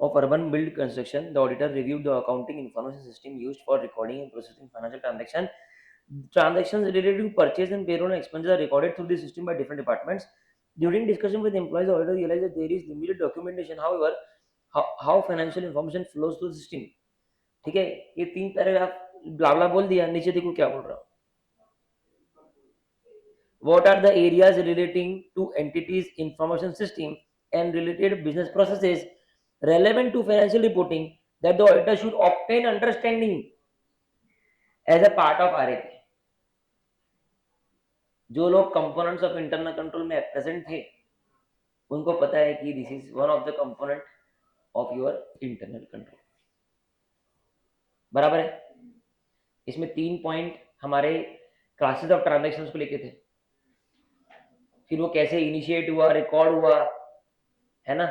of urban build construction, the auditor reviewed the accounting information system used for recording and processing financial transactions. Transactions related to purchase and payroll and expenses are recorded through the system by different departments. During discussion with employees, the auditor realized that there is limited documentation. However, how financial information flows through the system. ठीक है, ये 3 paragraph ब्ला बोल दिया, नीचे देखो क्या बोल रहा हूँ. What are the areas relating to entities information system and related business processes relevant to financial reporting that the auditor should obtain understanding as a part of RAP. जो लोग कंपोनेंट्स ऑफ इंटरनल कंट्रोल में present थे उनको पता है कि this is one of the component of your internal control. बराबर है. इसमें 3 पॉइंट हमारे क्लासेस ऑफ ट्रांजैक्शंस को लेके थे, फिर वो कैसे इनिशिएट हुआ, रिकॉर्ड हुआ, है ना.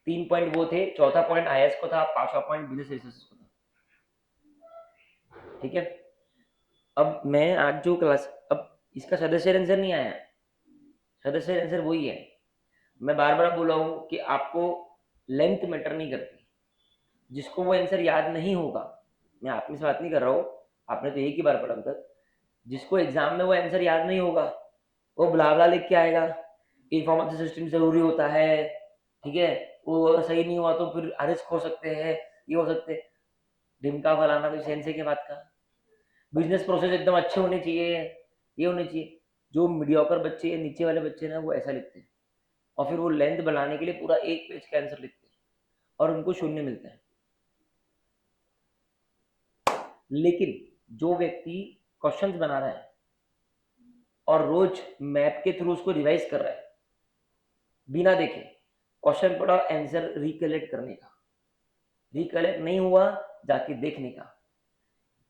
3 पॉइंट वो थे, चौथा पॉइंट आईएएस को था, पांचवा पॉइंट बिजनेस रिसोर्सेज को था. ठीक है. अब मैं आज जो क्लास, अब इसका सदस्य आंसर नहीं आया, सदस्य आंसर वही है. मैं बार बार बोला हूँ कि आपको लेंथ मैटर नहीं करती. जिसको वो आंसर याद नहीं होगा, मैं आप में से बात नहीं कर रहा हूँ, आपने तो एक ही बार पढ़ा तक, जिसको एग्जाम में वो आंसर याद नहीं होगा वो बुलावला लिख के आएगा, इंफॉर्मेशन सिस्टम जरूरी होता है. ठीक है, वो सही नहीं हुआ तो फिर अरेस्ट हो सकते हैं, ये हो सकते हैं. ढिमका फलाना कोई सेंस है के बात का. बिजनेस प्रोसेस एकदम अच्छे होने चाहिए, ये होने चाहिए. जो मीडियोकर बच्चे, नीचे वाले बच्चे ना, वो ऐसा लिखते हैं और फिर वो लेंथ बढ़ाने के लिए पूरा एक पेज का आंसर लिखते हैं और उनको शून्य मिलता है. लेकिन जो व्यक्ति क्वेश्चंस बना रहा है और रोज मैप के थ्रू उसको रिवाइज कर रहा है, बिना देखे क्वेश्चन पढ़ा, आंसर रिकलेक्ट करने का, रिकलेक्ट नहीं हुआ जाके देखने का.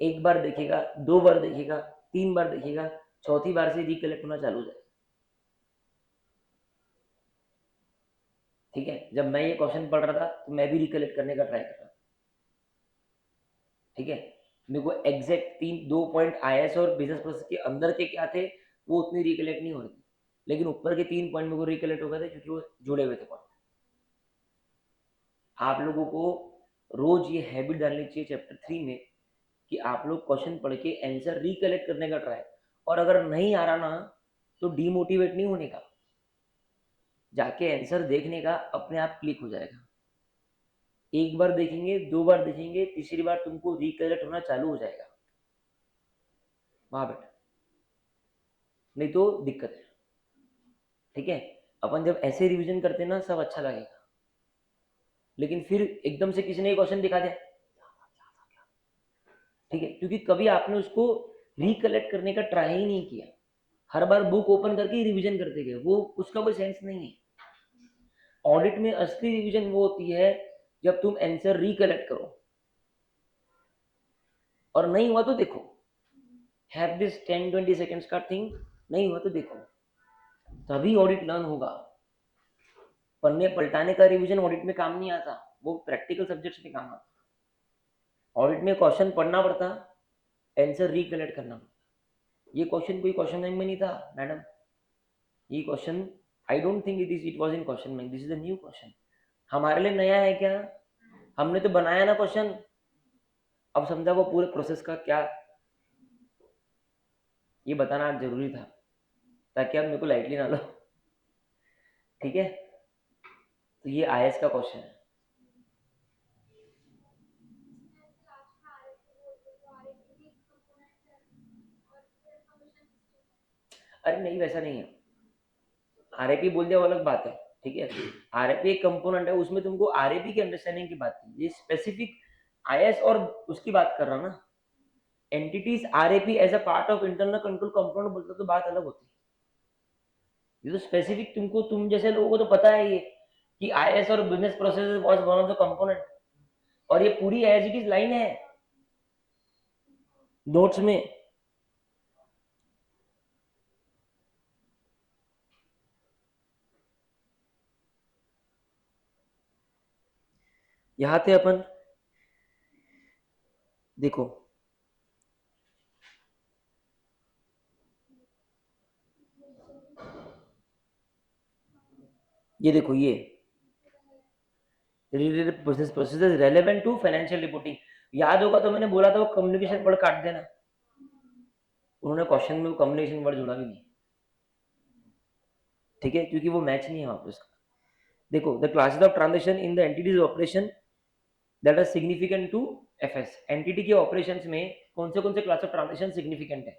एक बार देखेगा, 2 बार देखेगा, 3 बार देखेगा, चौथी बार से रिकलेक्ट होना चालू हो जाएगा. ठीक है. जब मैं ये क्वेश्चन पढ़ रहा था तो मैं भी रिकलेक्ट करने का ट्राई कर रहा था. ठीक है. मेरे को एग्जैक्ट 2 पॉइंट आईएएस और बिजनेस प्रोसेस के अंदर के क्या थे वो उतनी रिकलेक्ट नहीं हो रहे थे, लेकिन ऊपर के 3 पॉइंट मेरे को रिकलेक्ट हो गए थे क्योंकि वो जुड़े हुए थे पॉइंट. आप लोगों को रोज ये हैबिट डालनी चाहिए चैप्टर 3 में कि आप लोग क्वेश्चन पढ़ के आंसर रिकलेक्ट करने का ट्राई, और अगर नहीं आ रहा ना तो डीमोटिवेट नहीं होने का, जाके आंसर देखने का, अपने आप क्लिक हो जाएगा. एक बार देखेंगे, 2 बार देखेंगे, तीसरी बार तुमको रिकलेक्ट होना चालू हो जाएगा. वहां बैठा, नहीं तो दिक्कत है. ठीक है. अपन जब ऐसे रिवीजन करते ना सब अच्छा लगेगा, लेकिन फिर एकदम से किसी ने क्वेश्चन दिखा दिया, ठीक है, क्योंकि कभी आपने उसको रिकलेक्ट करने का ट्राई ही नहीं किया, हर बार बुक ओपन करके ही रिवीजन करते गए, वो उसका कोई सेंस नहीं है. ऑडिट में असली रिवीजन वो होती है जब तुम आंसर रिकलेक्ट करो, और नहीं हुआ तो देखो, हैव दिस 10-20 सेकंड्स का थिंग, नहीं हुआ तो देखो, तभी ऑडिट लर्न होगा. पन्ने पलटाने का रिवीजन ऑडिट में काम नहीं आता, वो प्रैक्टिकल सब्जेक्ट्स में काम आता. ऑडिट में क्वेश्चन पढ़ना पड़ता, आंसर रिकलेक्ट करना पड़ता. ये क्वेश्चन कोई क्वेश्चन बैंक में नहीं था मैडम, ये question I don't think it was in question bank, this is a new question. हमारे लिए नया है क्या, हमने तो बनाया ना क्वेश्चन. अब समझा वो पूरे प्रोसेस का क्या, ये बताना जरूरी था ताकि आप मेरे को लाइटली ना लो. ठीक है. तो ये आईएएस का क्वेश्चन है. अरे नहीं, वैसा नहीं है. आरएपी बोल दिया वो अलग बात है. ठीक है. आरएपी एक कंपोनेंट है, उसमें तुमको आरएपी की अंडरस्टैंडिंग की बात है, ये स्पेसिफिक आईएएस और उसकी बात कर रहा ना. Entities RAP as a part of internal control component बोलते तो बात अलग होती. ये तो स्पेसिफिक तुमको, तुम जैसे लोगों को तो पता है ये कि आईएएस और business process was one of the component, और ये पूरी एज इट इज लाइन है नोट्स में. यहां थे अपन, देखो ये देखो, ये related process relevant to financial reporting. याद होगा तो मैंने बोला था वो कम्युनिकेशन वर्ड काट देना, उन्होंने क्वेश्चन में वो कम्युनिकेशन वर्ड जोड़ा भी नहीं, ठीक है, क्योंकि वो मैच नहीं है वहां पर उसका। देखो, the classes of transaction in the entities operation that are significant to FS. Entity के ऑपरेशंस में कौन से क्लास ऑफ ट्रांजेक्शन सिग्निफिकेंट है,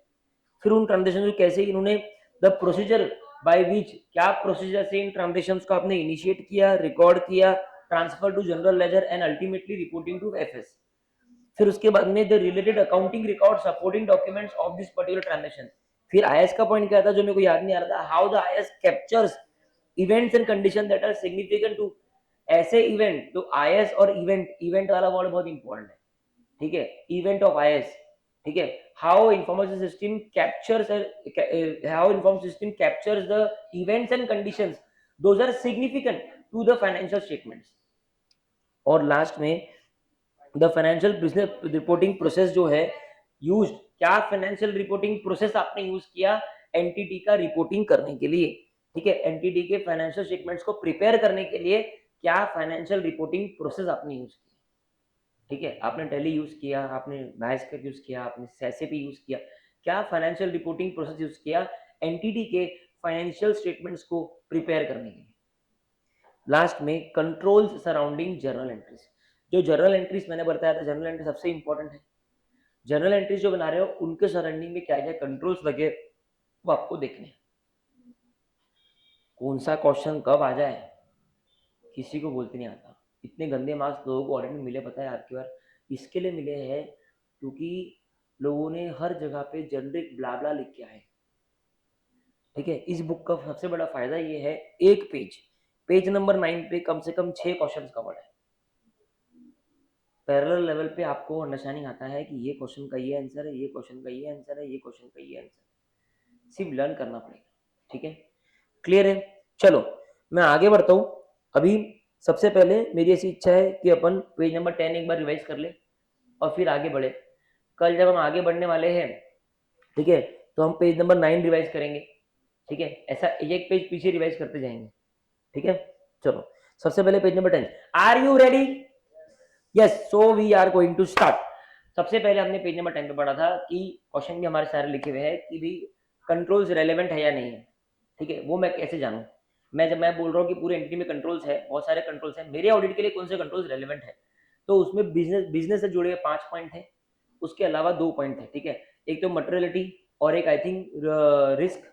फिर उन ट्रांजेक्शन को कैसे इन्होंने द प्रोसीजर बाय विच, क्या प्रोसीजर से इन ट्रांजेक्शन को आपने इनिशिएट किया, रिकॉर्ड किया, transfer to general ledger and ultimately reporting to FS. फिर उसके बाद में the related accounting record supporting documents of this particular transaction. फिर आईएस का पॉइंट क्या था जो मेरे को याद नहीं आ रहा था, how the IS captures events and condition that are significant to, ऐसे इवेंट, तो आईएस और इवेंट वाला वर्ड बहुत इंपॉर्टेंट है, ठीक है, इवेंट ऑफ आईएस, ठीक है, how information system captures, how information system captures the events and conditions those are significant to the financial statements. और लास्ट में the financial business reporting process जो है यूज, क्या फाइनेंशियल रिपोर्टिंग प्रोसेस आपने use किया entity का reporting करने के लिए, ठीक है, एंटिटी के फाइनेंशियल स्टेटमेंट्स को प्रिपेयर करने के लिए क्या फाइनेंशियल रिपोर्टिंग प्रोसेस आपने यूज किया, ठीक है, आपने टैली यूज किया, आपने नाइस्केप यूज किया, आपने सैसेपी यूज किया, क्या फाइनेंशियल रिपोर्टिंग प्रोसेस यूज किया एंटिटी के फाइनेंशियल स्टेटमेंट्स को प्रिपेयर करने के लिए। लास्ट में कंट्रोल्स सराउंडिंग जर्नल एंट्रीज। जो जर्नल एंट्रीज मैंने बताया था, जर्नल एंट्री सबसे इंपॉर्टेंट है। जर्नल एंट्रीज जो बना रहे हो उनके सराउंडिंग में क्या क्या कंट्रोल्स लगे वो आपको देखने हैं। कौन सा क्वेश्चन कब आ जाए किसी को बोलते नहीं आता। इतने गंदे मार्क्स लोगों को ऑडिट में मिले, पता है आपकी बार इसके लिए मिले हैं क्योंकि लोगों ने हर जगह पे जनरिक ब्लाब्ला लिख के आए, ठीक है। इस बुक का सबसे बड़ा फायदा ये है, एक पेज नंबर 9 पे कम से कम 6 क्वेश्चन कवर्ड है। पैरेलल लेवल पे आपको अंडरस्टैंडिंग आता है कि ये क्वेश्चन का ये आंसर है, ये क्वेश्चन का ये आंसर है, ये क्वेश्चन का ये आंसर है, सिर्फ लर्न करना पड़ेगा, ठीक है, क्लियर है। चलो मैं आगे बढ़ता हूँ। अभी सबसे पहले मेरी ऐसी इच्छा है कि अपन पेज नंबर 10 एक बार रिवाइज कर ले और फिर आगे बढ़े। कल जब हम आगे बढ़ने वाले हैं, ठीक है, तो हम पेज नंबर 9 रिवाइज करेंगे, ठीक है, ऐसा एक पेज पीछे रिवाइज करते जाएंगे, ठीक है। चलो सबसे पहले page number 10, are you ready? Yes, so we are going to start. सबसे पहले हमने पेज नंबर 10 पे पढ़ा था कि क्वेश्चन भी हमारे सारे लिखे हुए हैं कि भी कंट्रोल्स रेलेवेंट है या नहीं है, ठीक है, वो मैं कैसे जानूं। जब मैं बोल रहा हूँ कि पूरे एंटिटी में कंट्रोल्स है, बहुत सारे कंट्रोल्स हैं, मेरे ऑडिट के लिए कौन से कंट्रोल्स रेलेवेंट है, तो उसमें बिजनेस से जुड़े 5 पॉइंट है, उसके अलावा 2 पॉइंट है, ठीक है, एक तो मटेरियलिटी और एक आई थिंक रिस्क,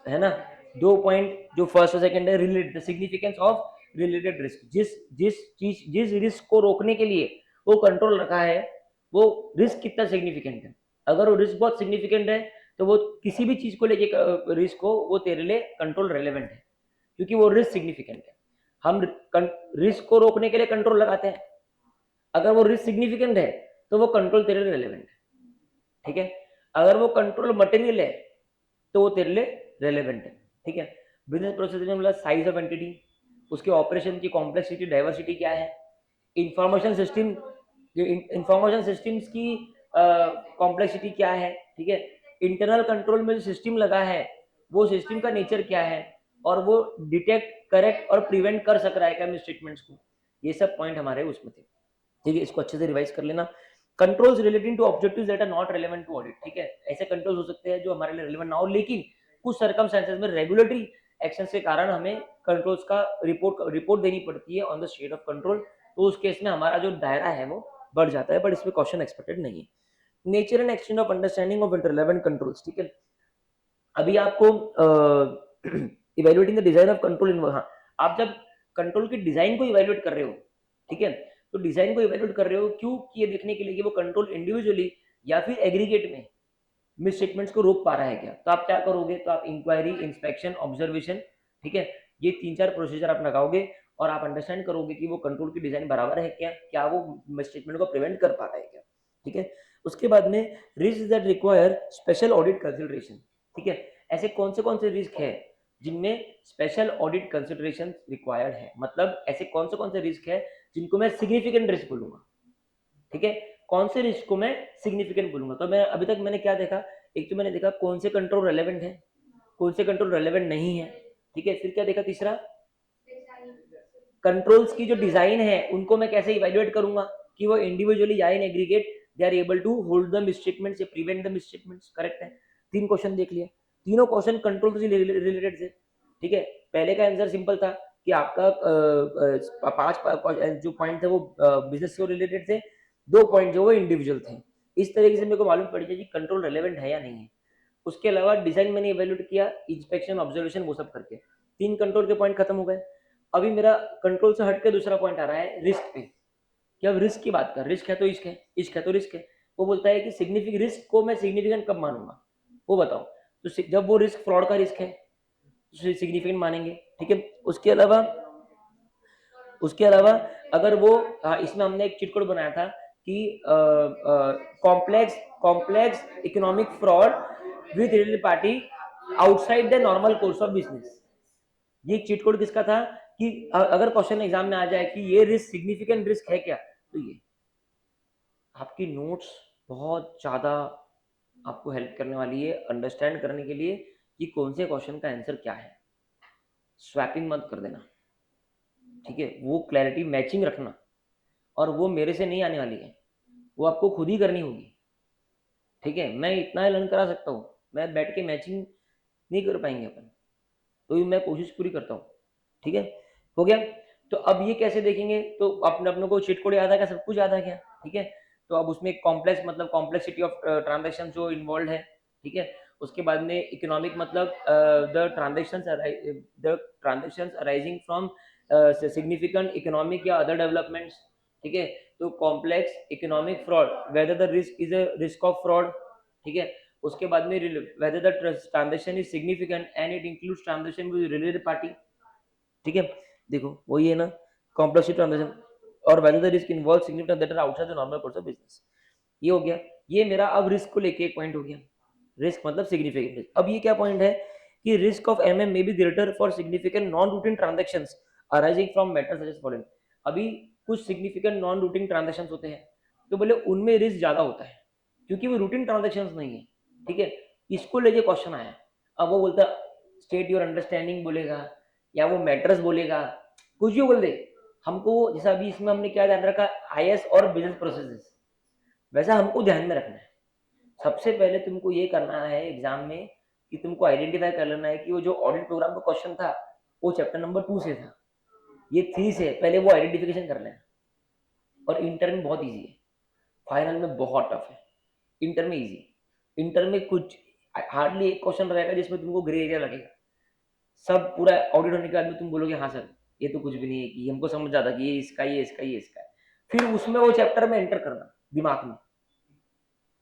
है ना। 2 पॉइंट जो फर्स्ट और सेकंड है, related significance of related risk, जिस रिस्क को रोकने के लिए वो कंट्रोल रखा है वो रिस्क कितना सिग्निफिकेंट है। अगर वो रिस्क बहुत सिग्निफिकेंट है तो वो किसी भी चीज को लेके रिस्क हो वो तेरे लिए कंट्रोल रेलेवेंट है क्योंकि वो रिस्क सिग्निफिकेंट है। हम रिस्क को रोकने के लिए कंट्रोल लगाते हैं, अगर वो रिस्क सिग्निफिकेंट है तो वो कंट्रोल तेरे लिए रेलेवेंट है, ठीक है। अगर वो कंट्रोल मटेरियल है तो वो तेरे लिए रेलेवेंट है, ठीक है। बिजनेस प्रोसेस में मतलब साइज ऑफ एंटिटी, उसके ऑपरेशन की कॉम्प्लेक्सिटी डाइवर्सिटी क्या है, इंफॉर्मेशन सिस्टम, इंफॉर्मेशन सिस्टम्स की कॉम्प्लेक्सिटी क्या है, ठीक है, इंटरनल कंट्रोल में जो सिस्टम लगा है वो सिस्टम का नेचर क्या है और वो डिटेक्ट, करेक्ट और प्रिवेंट कर सक रहा है क्या मिस स्टेटमेंट्स को, ये सब पॉइंट हमारे उसमें थे, ठीक है। इसको अच्छे से रिवाइज कर लेना। Controls relating to objectives that are not relevant to audit, ठीक है, ऐसे कंट्रोल्स हो सकते हैं जो हमारे लिए रेलेवेंट ना हो लेकिन कुछ सर्कमस्टेंसेस में रेगुलेटरी एक्शन के कारण हमें कंट्रोल्स का रिपोर्ट देनी पड़ती है on the state of control, तो उस केस में हमारा जो दायरा है वो बढ़ जाता है, बट इसमें क्वेश्चन एक्सपेक्टेड नहीं है। Nature and extent of understanding of interrelevant controls, ठीक है। अभी आपको evaluating the design of control in, हाँ, आप जब कंट्रोल के डिजाइन को इवेल्युएट कर रहे हो, ठीक है, तो डिजाइन को इवेल्युएट कर रहे हो क्यों, कि ये देखने के लिए कि वो कंट्रोल इंडिविजुअली या फिर एग्रीगेट में मिस स्टेटमेंट्स को रोक पा रहा है क्या। तो आप क्या करोगे, तो आप इंक्वायरी, इंस्पेक्शन, ऑब्जर्वेशन, ठीक है, ये 3-4 प्रोसीजर आप लगाओगे और आप अंडरस्टैंड करोगे कि वो कंट्रोल की डिजाइन बराबर है क्या वो मिस स्टेटमेंट को प्रिवेंट कर पा रहा है क्या, ठीक है। उसके बाद में risk that require special audit consideration, ठीक है, ऐसे कौन से रिस्क है जिनमें स्पेशल ऑडिट कंसिडरेशन रिक्वायर्ड है, मतलब ऐसे कौन से रिस्क है जिनको मैं सिग्निफिकेंट रिस्क बोलूंगा, ठीक है, कौन से रिस्क को मैं सिग्निफिकेंट बोलूंगा। तो मैं अभी तक मैंने क्या देखा, एक तो मैंने देखा कौन से कंट्रोल रेलेवेंट है, कौन से कंट्रोल रेलेवेंट नहीं है, ठीक है, फिर क्या देखा, तीसरा कंट्रोल्स की जो डिजाइन है उनको मैं कैसे इवेल्युएट करूंगा कि वो इंडिविजुअली या in aggregate they are able to hold the misstatements या प्रिवेंट द मिसस्टेटमेंट्स। करेक्ट है। 3 क्वेश्चन देख लिए, तीनों क्वेश्चन कंट्रोल से रिलेटेड थे। ठीक है, पहले का आंसर सिंपल था कि आपका 5 जो पॉइंट थे वो बिजनेस से रिलेटेड थे, 2 पॉइंट जो वो इंडिविजुअल थे। इस तरीके से मेरे को मालूम पड़ गया कि कंट्रोल रेलेवेंट है या नहीं है। उसके अलावा डिजाइन मैंने इवेल्युएट किया, इंस्पेक्शन, ऑब्जर्वेशन, वो सब करके 3 कंट्रोल के पॉइंट खत्म हो गए। अभी मेरा कंट्रोल से हट के दूसरा पॉइंट आ रहा है रिस्क पे, कि अब रिस्क की बात कर, रिस्क है तो इश्क है, इश्क है तो रिस्क है। वो बोलता है कि सिग्निफिकेंट रिस्क को मैं सिग्निफिकेंट कब मानूंगा, वो बताओ। तो जब वो रिस्क फ्रॉड का रिस्क है तो सिग्निफिकेंट मानेंगे। ठीक है, उसके अलावा अगर वो इसमें हमने एक चिट कोड बनाया था कि complex economic fraud with related party outside the normal course of business. ये चीट कोड किसका था कि अगर क्वेश्चन एग्जाम में आ जाए कि ये रिस्क सिग्निफिकेंट रिस्क है क्या, तो ये आपकी नोट्स बहुत ज्यादा आपको हेल्प करने वाली है अंडरस्टैंड करने के लिए कि कौन से क्वेश्चन का आंसर क्या है। स्वैपिंग मत कर देना, ठीक है, वो क्लैरिटी मैचिंग रखना, और वो मेरे से नहीं आने वाली है, वो आपको खुद ही करनी होगी। ठीक है, मैं इतना लर्न करा सकता हूँ, मैं बैठ के मैचिंग नहीं कर पाएंगे अपन, तो भी मैं कोशिश पूरी करता हूँ। ठीक है, हो गया। तो अब ये कैसे देखेंगे, तो अपने को चीट कोड याद आ गया, सब कुछ याद आ गया। ठीक है, तो अब उसमें कॉम्प्लेक्स मतलब कॉम्प्लेक्सिटी ऑफ ट्रांजेक्शन जो इन्वॉल्व है। ठीक है, उसके बाद में इकोनॉमिक मतलब the transactions arising from significant economic या अदर डेवलपमेंट्स। ठीक है, तो complex economic fraud, whether the risk is a risk of fraud. ठीक है, उसके बाद में whether the transaction is significant and it includes transaction with related party। ठीक है, देखो वही है ना, कॉम्प्लेक्सिटी ट्रांजेक्शन, और whether the risk involves significant that are outside the normal course of business। ये हो गया, ये मेरा अब रिस्क को लेके एक पॉइंट हो गया, रिस्क मतलब सिग्निफिकेंट रिस्क। अब ये क्या पॉइंट है कि risk of MM may be greater for significant non routine transactions arising from matters such as following. अभी कुछ सिग्निफिकेंट नॉन रूटीन ट्रांजेक्शंस होते हैं, तो बोले उनमें रिस्क ज्यादा होता है क्योंकि वो रूटीन ट्रांजेक्शंस नहीं है। ठीक है, इसको लेके क्वेश्चन आया, अब वो बोलता स्टेट योर अंडरस्टैंडिंग बोलेगा, या वो मैटर्स बोलेगा, कुछ भी बोल दे हमको। जैसा अभी इसमें हमने क्या ध्यान रखा, आईएस और बिजनेस प्रोसेसेस, वैसा हमको ध्यान में रखना है। सबसे पहले तुमको ये करना है एग्जाम में कि तुमको आइडेंटिफाई कर लेना है कि वो जो ऑडिट प्रोग्राम का क्वेश्चन था वो चैप्टर नंबर 2 से था, ये 3 से, पहले वो आइडेंटिफिकेशन कर लेना। और इंटर में बहुत इजी है, फाइनल में बहुत टफ है। इंटर में इजी, इंटर में कुछ हार्डली एक क्वेश्चन रहेगा जिसमें तुमको ग्रे एरिया लगेगा, सब पूरा ऑडिट होने के बाद में तुम बोलोगे हाँ सर ये तो कुछ भी नहीं है, कि हमको समझ आता कि ये इसका ये इसका ये इसका है। फिर उसमें वो चैप्टर में एंटर करना दिमाग में।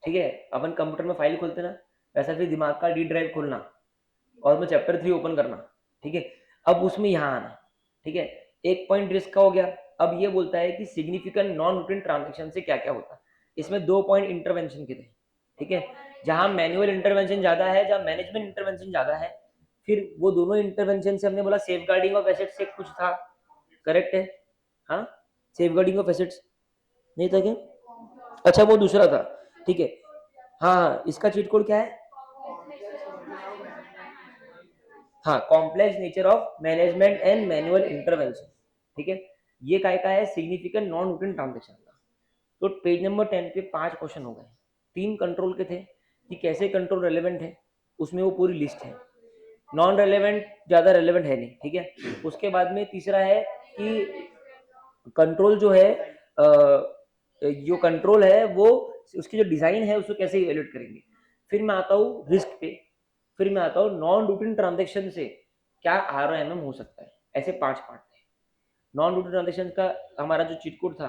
ठीक है, अपन कंप्यूटर में फाइल खोलते ना, वैसा फिर दिमाग का डी ड्राइव खोलना और मैं चैप्टर 3 ओपन करना। ठीक है, अब उसमें यहाँ आना। ठीक है, एक पॉइंट रिस्क का हो गया। अब ये बोलता है कि सिग्निफिकेंट नॉन रूटीन ट्रांजेक्शन से क्या क्या होता है। इसमें 2 पॉइंट इंटरवेंशन के थे। ठीक है, जहां मैनुअल इंटरवेंशन ज्यादा है, जहां मैनेजमेंट इंटरवेंशन ज्यादा है। फिर वो दोनों इंटरवेंशन से हमने बोला सेफ गार्डिंग ऑफ एसेट्स से कुछ था। करेक्ट है, हाँ, सेफ गार्डिंग ऑफ एसेट्स नहीं था क्या? अच्छा वो दूसरा था। ठीक है, हाँ, इसका चीट कोड क्या है? हाँ, complex nature of management and manual intervention. ठीक है, ये काय का है, सिग्निफिकेंट नॉन रूटीन ट्रांजेक्शन का। तो पेज नंबर 10 पे 5 क्वेश्चन हो गए, 3 कंट्रोल के थे कि कैसे कंट्रोल रेलेवेंट है, उसमें वो पूरी लिस्ट है। नॉन रेलेवेंट ज्यादा रेलेवेंट है नहीं। ठीक है, उसके बाद में तीसरा है कि कंट्रोल जो है जो कंट्रोल है वो उसकी जो डिजाइन है उसको कैसे इवेल्युएट करेंगे। फिर मैं आता हूँ रिस्क पे, फिर मैं आता हूँ नॉन रूटीन ट्रांजेक्शन से क्या आरओएमएम हो सकता है। ऐसे 5 पार्ट थे। नॉन रूटीन ट्रांजेक्शन का हमारा जो चिट कोड था,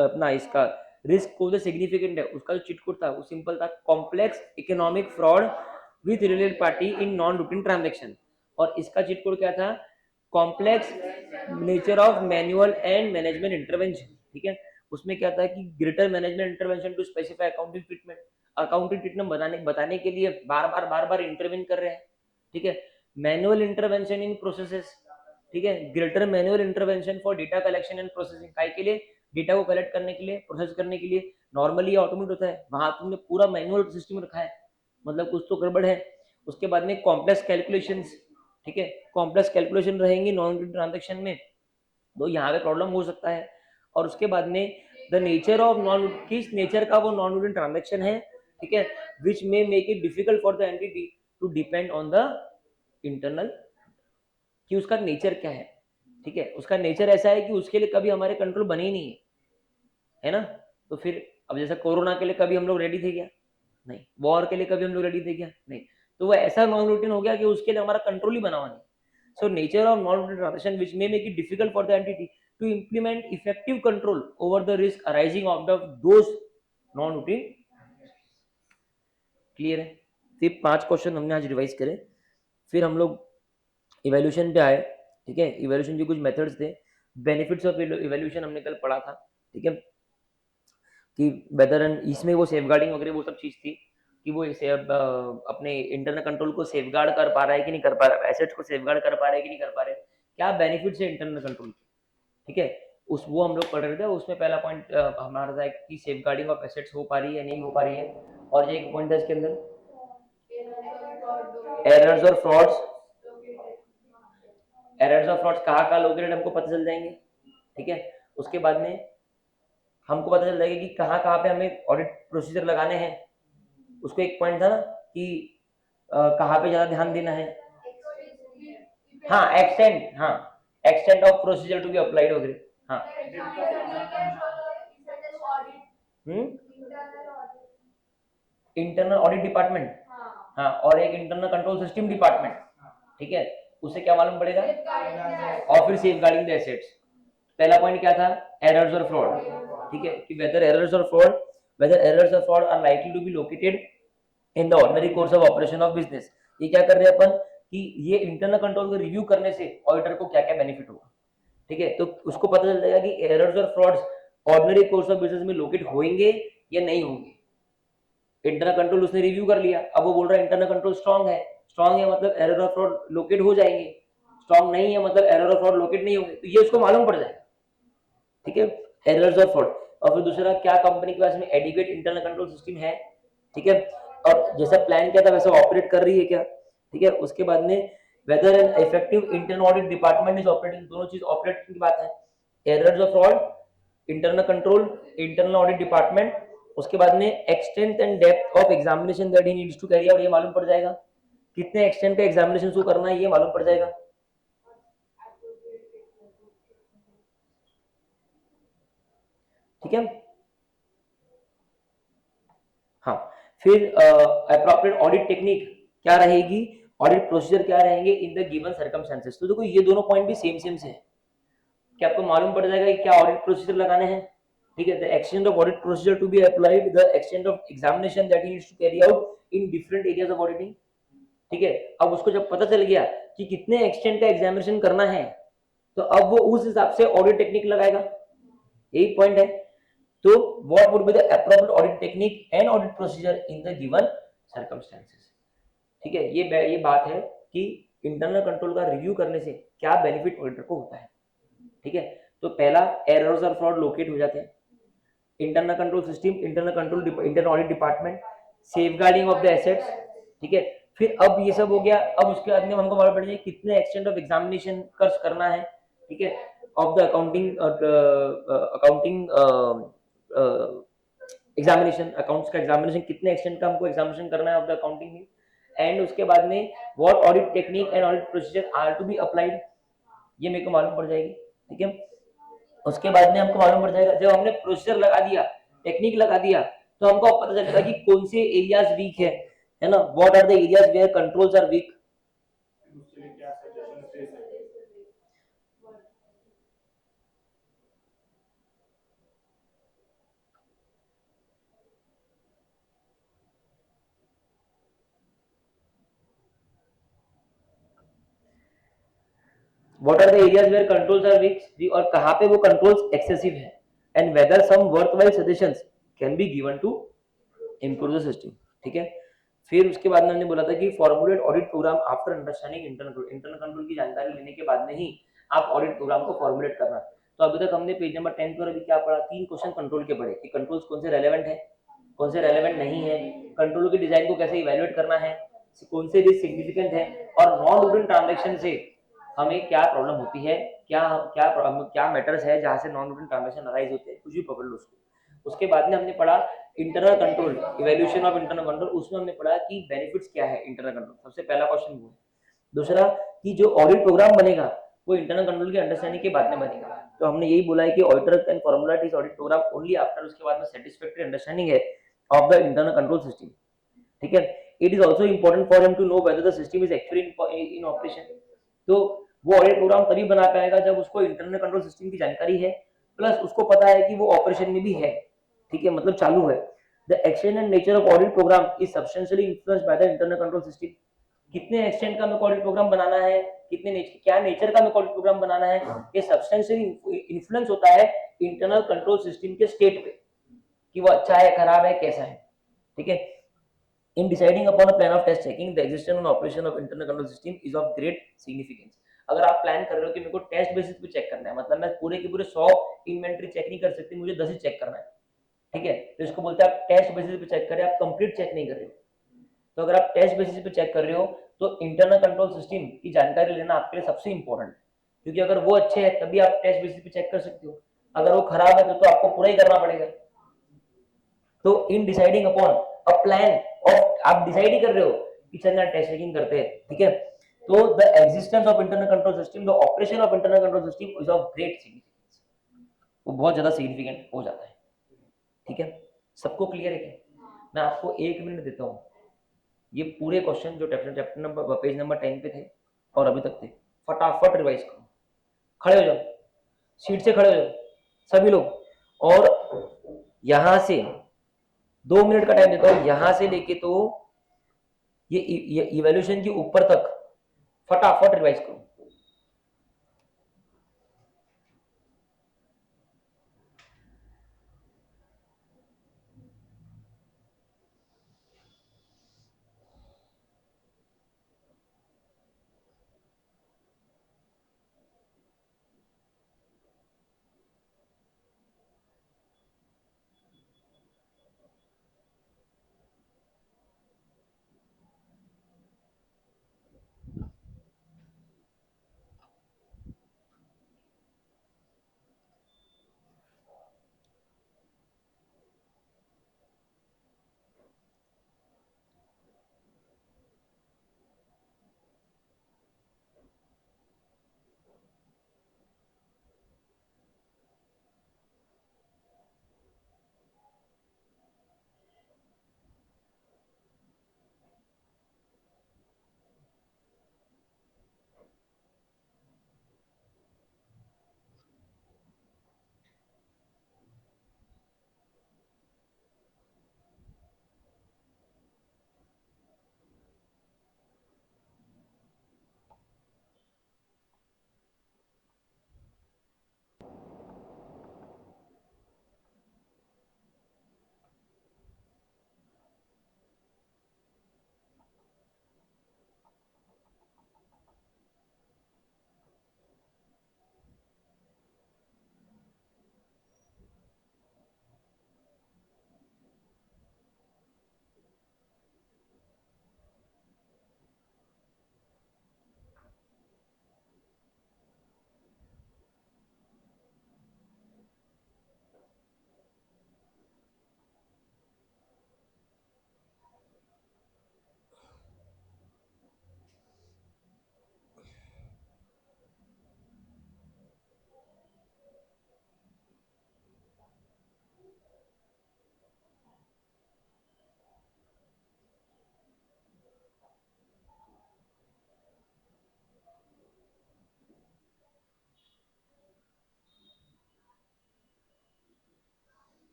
अपना इसका रिस्क को जो सिग्निफिकेंट है उसका जो चिट कोड था वो सिंपल था, complex economic fraud with related party in non routine transaction. और इसका चिट कोड क्या था, complex nature of manual and management intervention. ठीक है, उसमें क्या था कि greater management intervention to specify accounting treatment. Accounting treatment बताने के लिए बार बार इंटरवेन कर रहे हैं। ठीक है, मैनुअल इंटरवेंशन इन प्रोसेसेस। ठीक है, greater manual intervention for data collection and processing, काय के लिए, डेटा को कलेक्ट करने के लिए, प्रोसेस करने के लिए। नॉर्मली ऑटोमेट होता है, वहां तुमने पूरा मैनुअल सिस्टम रखा है, मतलब कुछ तो गड़बड़ है। उसके बाद में कॉम्प्लेक्स कैलकुलेशंस। ठीक है, कॉम्प्लेक्स कैलकुलेशन रहेंगी नॉन ट्रांजेक्शन में। तो यहाँ पे प्रॉब्लम हो सकता है। और उसके बाद में द नेचर ऑफ नॉन, किस नेचर का वो नॉन रूटीन ट्रांजेक्शन है, ठीक है, which may make it difficult for the entity to depend on the internal, कि उसका नेचर क्या है, ठीक है, उसका नेचर ऐसा है कि उसके लिए कभी हमारे कंट्रोल बने ही नहीं है ना। तो फिर अब जैसे कोरोना के लिए कभी हम लोग रेडी थे क्या? नहीं। वॉर के लिए कभी हम लोग रेडी थे क्या? नहीं। तो वो ऐसा नॉन रूटीन हो गया कि उसके लिए हमारा कंट्रोल ही बना हुआ नहीं। So nature of non routine transaction which may make it difficult for the entity to implement effective control over the risk arising of the those non routine. Clear है? सिर्फ 5 क्वेश्चन हमने आज रिवाइज करे, फिर हम लोग इवैल्यूएशन पे आए, ठीक है। इवैल्यूएशन के कुछ मेथड्स थे, बेनिफिट्स ऑफ इवैल्यूएशन हमने कल पढ़ा था, ठीक है, कि वेदर एंड इसमें वो सेफगार्डिंग वगैरह वो सब चीज थी कि वो अपने इंटरनल कंट्रोल को सेफगार्ड कर पा रहा है कि नहीं कर पा रहा है, एसेट्स को सेफगार्ड कर पा रहा है कि नहीं कर पा रहे, क्या बेनिफिट्स है इंटरनल कंट्रोल के, ठीक है। उस वो हम लोग पढ़ रहे थे। उसमें पहला पॉइंट हमारा था कि सेफगार्डिंग ऑफ एसेट्स हो पा रही है नहीं हो पा रही है, और ये एक पॉइंट था इसके अंदर एरर्स और फ्रॉड्स। एरर्स और फ्रॉड्स कहाँ लोकेटेड हमको पता चल जाएंगे, ठीक है। उसके बाद में हमको पता चल जाएगा कि कहाँ पे हमें ऑडिट प्रोसीजर लगाने हैं। उसको एक पॉइंट था ना कि कहाँ पे ज्यादा ध्यान देना है। हाँ एक्सटेंड, हाँ extend of procedure to be applied वगैरह। हाँ इंटरनल ऑडिट डिपार्टमेंट, हाँ, और एक इंटरनल कंट्रोल सिस्टम डिपार्टमेंट, ठीक है। उसे क्या मालूम पड़ेगा, और फिर सेफ गार्डिंग द एसेट्स। पहला पॉइंट क्या था, एरर्स और फ्रॉड, ठीक है, कि वेदर एरर्स और fraud are likely to be located in the ordinary course of operation of business. ये क्या कर रहे हैं अपन कि ये इंटरनल कंट्रोल को रिव्यू करने से ऑडिटर को क्या क्या बेनिफिट होगा, ठीक है। तो उसको पता चल जाएगा कि एरर्स और frauds ordinary course of business में लोकेट होंगे या नहीं होंगे। इंटरनल कंट्रोल उसने रिव्यू कर लिया, अब वो बोल रहा है इंटरनल कंट्रोल स्ट्रांग है, मतलब एरर और फ्रॉड लोकेट हो जाएंगे, स्ट्रांग नहीं है मतलब एरर और फ्रॉड लोकेट नहीं होंगे, तो ये उसको मालूम पड़ जाएगा, ठीक है, एरर्स और फ्रॉड। और फिर दूसरा, क्या कंपनी के पास में एडिक्वेट इंटरनल कंट्रोल सिस्टम है, ठीक है, और जैसा प्लान किया था वैसा ऑपरेट कर रही है क्या, ठीक है। उसके बाद में whether an effective internal audit department is operating, दोनों चीज ऑपरेट की बात है, एरर्स और fraud internal control internal audit department. उसके बाद में extent and depth of examination that he needs to carry out, ये मालूम पड़ जाएगा, कितने एक्सटेंट का एग्जामिनेशन शो करना है ये मालूम पड़ जाएगा, ठीक है। हाँ, फिर अप्रोप्रिएट ऑडिट टेक्निक क्या रहेगी, ऑडिट प्रोसीजर क्या रहेंगे इन द गिवन सर्कमस्टेंसेस। तो देखो ये दोनों पॉइंट भी सेम से है कि आपको मालूम पड़ जाएगा कि क्या ऑडिट प्रोसीजर लगाने हैं, ठीक है। The extent of audit procedure to be applied, the extent of examination that he needs to carry out in different areas of auditing, ठीक है। अब उसको जब पता चल गया कि कितने एक्सटेंट का एग्जामिनेशन करना है, तो अब वो उस हिसाब से ऑडिट टेक्निक लगाएगा, यही पॉइंट है। तो what would be the appropriate audit technique and audit procedure in the given circumstances, ठीक है। ये बात है कि इंटरनल कंट्रोल का रिव्यू करने से क्या बेनिफिट ऑडिटर को होता है, ठीक है। तो पहला, एरर्स और फ्रॉड लोकेट हो जाते हैं, internal control system internal audit department, safeguarding of the assets, ठीक है। फिर अब ये सब हो गया, अब उसके बाद में हमको मालूम पड़ जाए कितने एक्सटेंट ऑफ एग्जामिनेशन कर्स करना है, ठीक है, of the accounting examination, accounts का एग्जामिनेशन कितने एक्सटेंट का हमको एग्जामिनेशन करना है ऑफ द अकाउंटिंग में। एंड उसके बाद में what audit technique and audit procedure are to be applied, ये मेरे को मालूम पड़ जाएगी, ठीक है। उसके बाद में हमको मालूम पड़ जाएगा, जब हमने प्रोसीजर लगा दिया, टेक्निक लगा दिया, तो हमको पता चलेगा कि कौन से एरियाज वीक है ना, what are the areas where controls are weak. What are the areas where controls are weak, और कहाँ पे वो controls excessive है, and whether some worthwhile suggestions can be given to improve the system, ठीक है। फिर उसके बाद में हमने बोला था कि formulate audit program after understanding internal control की जानकारी लेने के बाद में ही आप ऑडिट प्रोग्राम को फॉर्मुलेट करना। तो अभी तक हमने पेज नंबर 10 पर अभी क्या पढ़ा, 3 क्वेश्चन कंट्रोल के पढ़े कि कंट्रोल्स कौन से रेलेवेंट है, कौन से रेलेवेंट नहीं है, कंट्रोल के डिजाइन को कैसे इवेल्युएट करना है, कौन से रिस्क सिग्निफिकेंट है, और नॉन रूटीन ट्रांजैक्शन से हमें क्या प्रॉब्लम होती है, क्या क्या क्या मैटर्स है जहाँ से नॉन न्यूटन ट्रांजैक्शन अराइज होते हैं, कुछ भी पकड़ लो उसको। उसके बाद में हमने पढ़ा internal control, evaluation of internal control. उसमें हमने पढ़ा कि बेनिफिट्स क्या है इंटरनल कंट्रोल, सबसे पहला क्वेश्चन वो है। दूसरा कि जो ऑडिट प्रोग्राम बनेगा वो इंटरनल कंट्रोल की अंडरस्टैंडिंग के बाद में बनेगा। तो हमने यही बोला है कि auditor can formulate his audit program only after, उसके बाद में सेटिस्फैक्टरी अंडरस्टैंडिंग है of the internal control system. ठीक है। It is also important for him to know whether the system is actually in operation. तो वो ऑडिट प्रोग्राम तभी बना पाएगा जब उसको इंटरनल कंट्रोल सिस्टम की जानकारी है, प्लस उसको पता है कि वो ऑपरेशन में भी है। ठीक है, मतलब चालू है। The extent and nature of audit programme is substantially influenced by the internal control system. कितने एक्सटेंट का मेरे ऑडिट प्रोग्राम बनाना है, कितने क्या नेचर का मेरे ऑडिट प्रोग्राम बनाना है, ये सब्सटेंशियली इन्फ्लुएंस होता है इंटरनल कंट्रोल सिस्टम के स्टेट पे, कि वो अच्छा है, खराब है, कैसा है। ठीक है। In deciding upon a plan of test checking, the existence and operation of internal control system is of great significance. अगर आप प्लान कर रहे हो कि मेरे को टेस्ट बेसिस पे चेक करना है, मतलब मैं पूरे के पूरे 100 इन्वेंट्री चेक नहीं कर सकती, मुझे 10 ही चेक करना है। ठीक है, तो इसको बोलते हैं आप टेस्ट बेसिस पे चेक करें, आप कंप्लीट चेक नहीं कर रहे हो। तो अगर आप टेस्ट बेसिस पे चेक कर रहे हो तो इंटरनल कंट्रोल सिस्टम की जानकारी लेना आपके लिए सबसे इंपॉर्टेंट है, क्योंकि अगर वो अच्छे है तभी आप टेस्ट बेसिस पे चेक कर सकते हो। अगर वो खराब है तो आपको पूरा ही करना पड़ेगा। तो in deciding upon a plan of, आप डिसाइड ही कर रहे हो कि चलना टेस्ट चेकिंग करते हैं। ठीक है, तो the existence of internal control system, the operation of internal control system is of great significance, वो बहुत ज्यादा सिग्निफिकेंट हो जाता है। ठीक है, सबको क्लियर है क्या? मैं आपको 1 मिनट देता हूँ, ये पूरे क्वेश्चन जो चैप्टर नंबर पेज नंबर 10 पे थे और अभी तक थे, फटाफट रिवाइज करो। खड़े हो जाओ, सीट से खड़े हो जाओ सभी लोग। और यहां से 2 मिनट का टाइम देता हूँ, यहां से लेके तो ये इवैल्यूएशन के ऊपर तक फटाफट रिवाइज करो।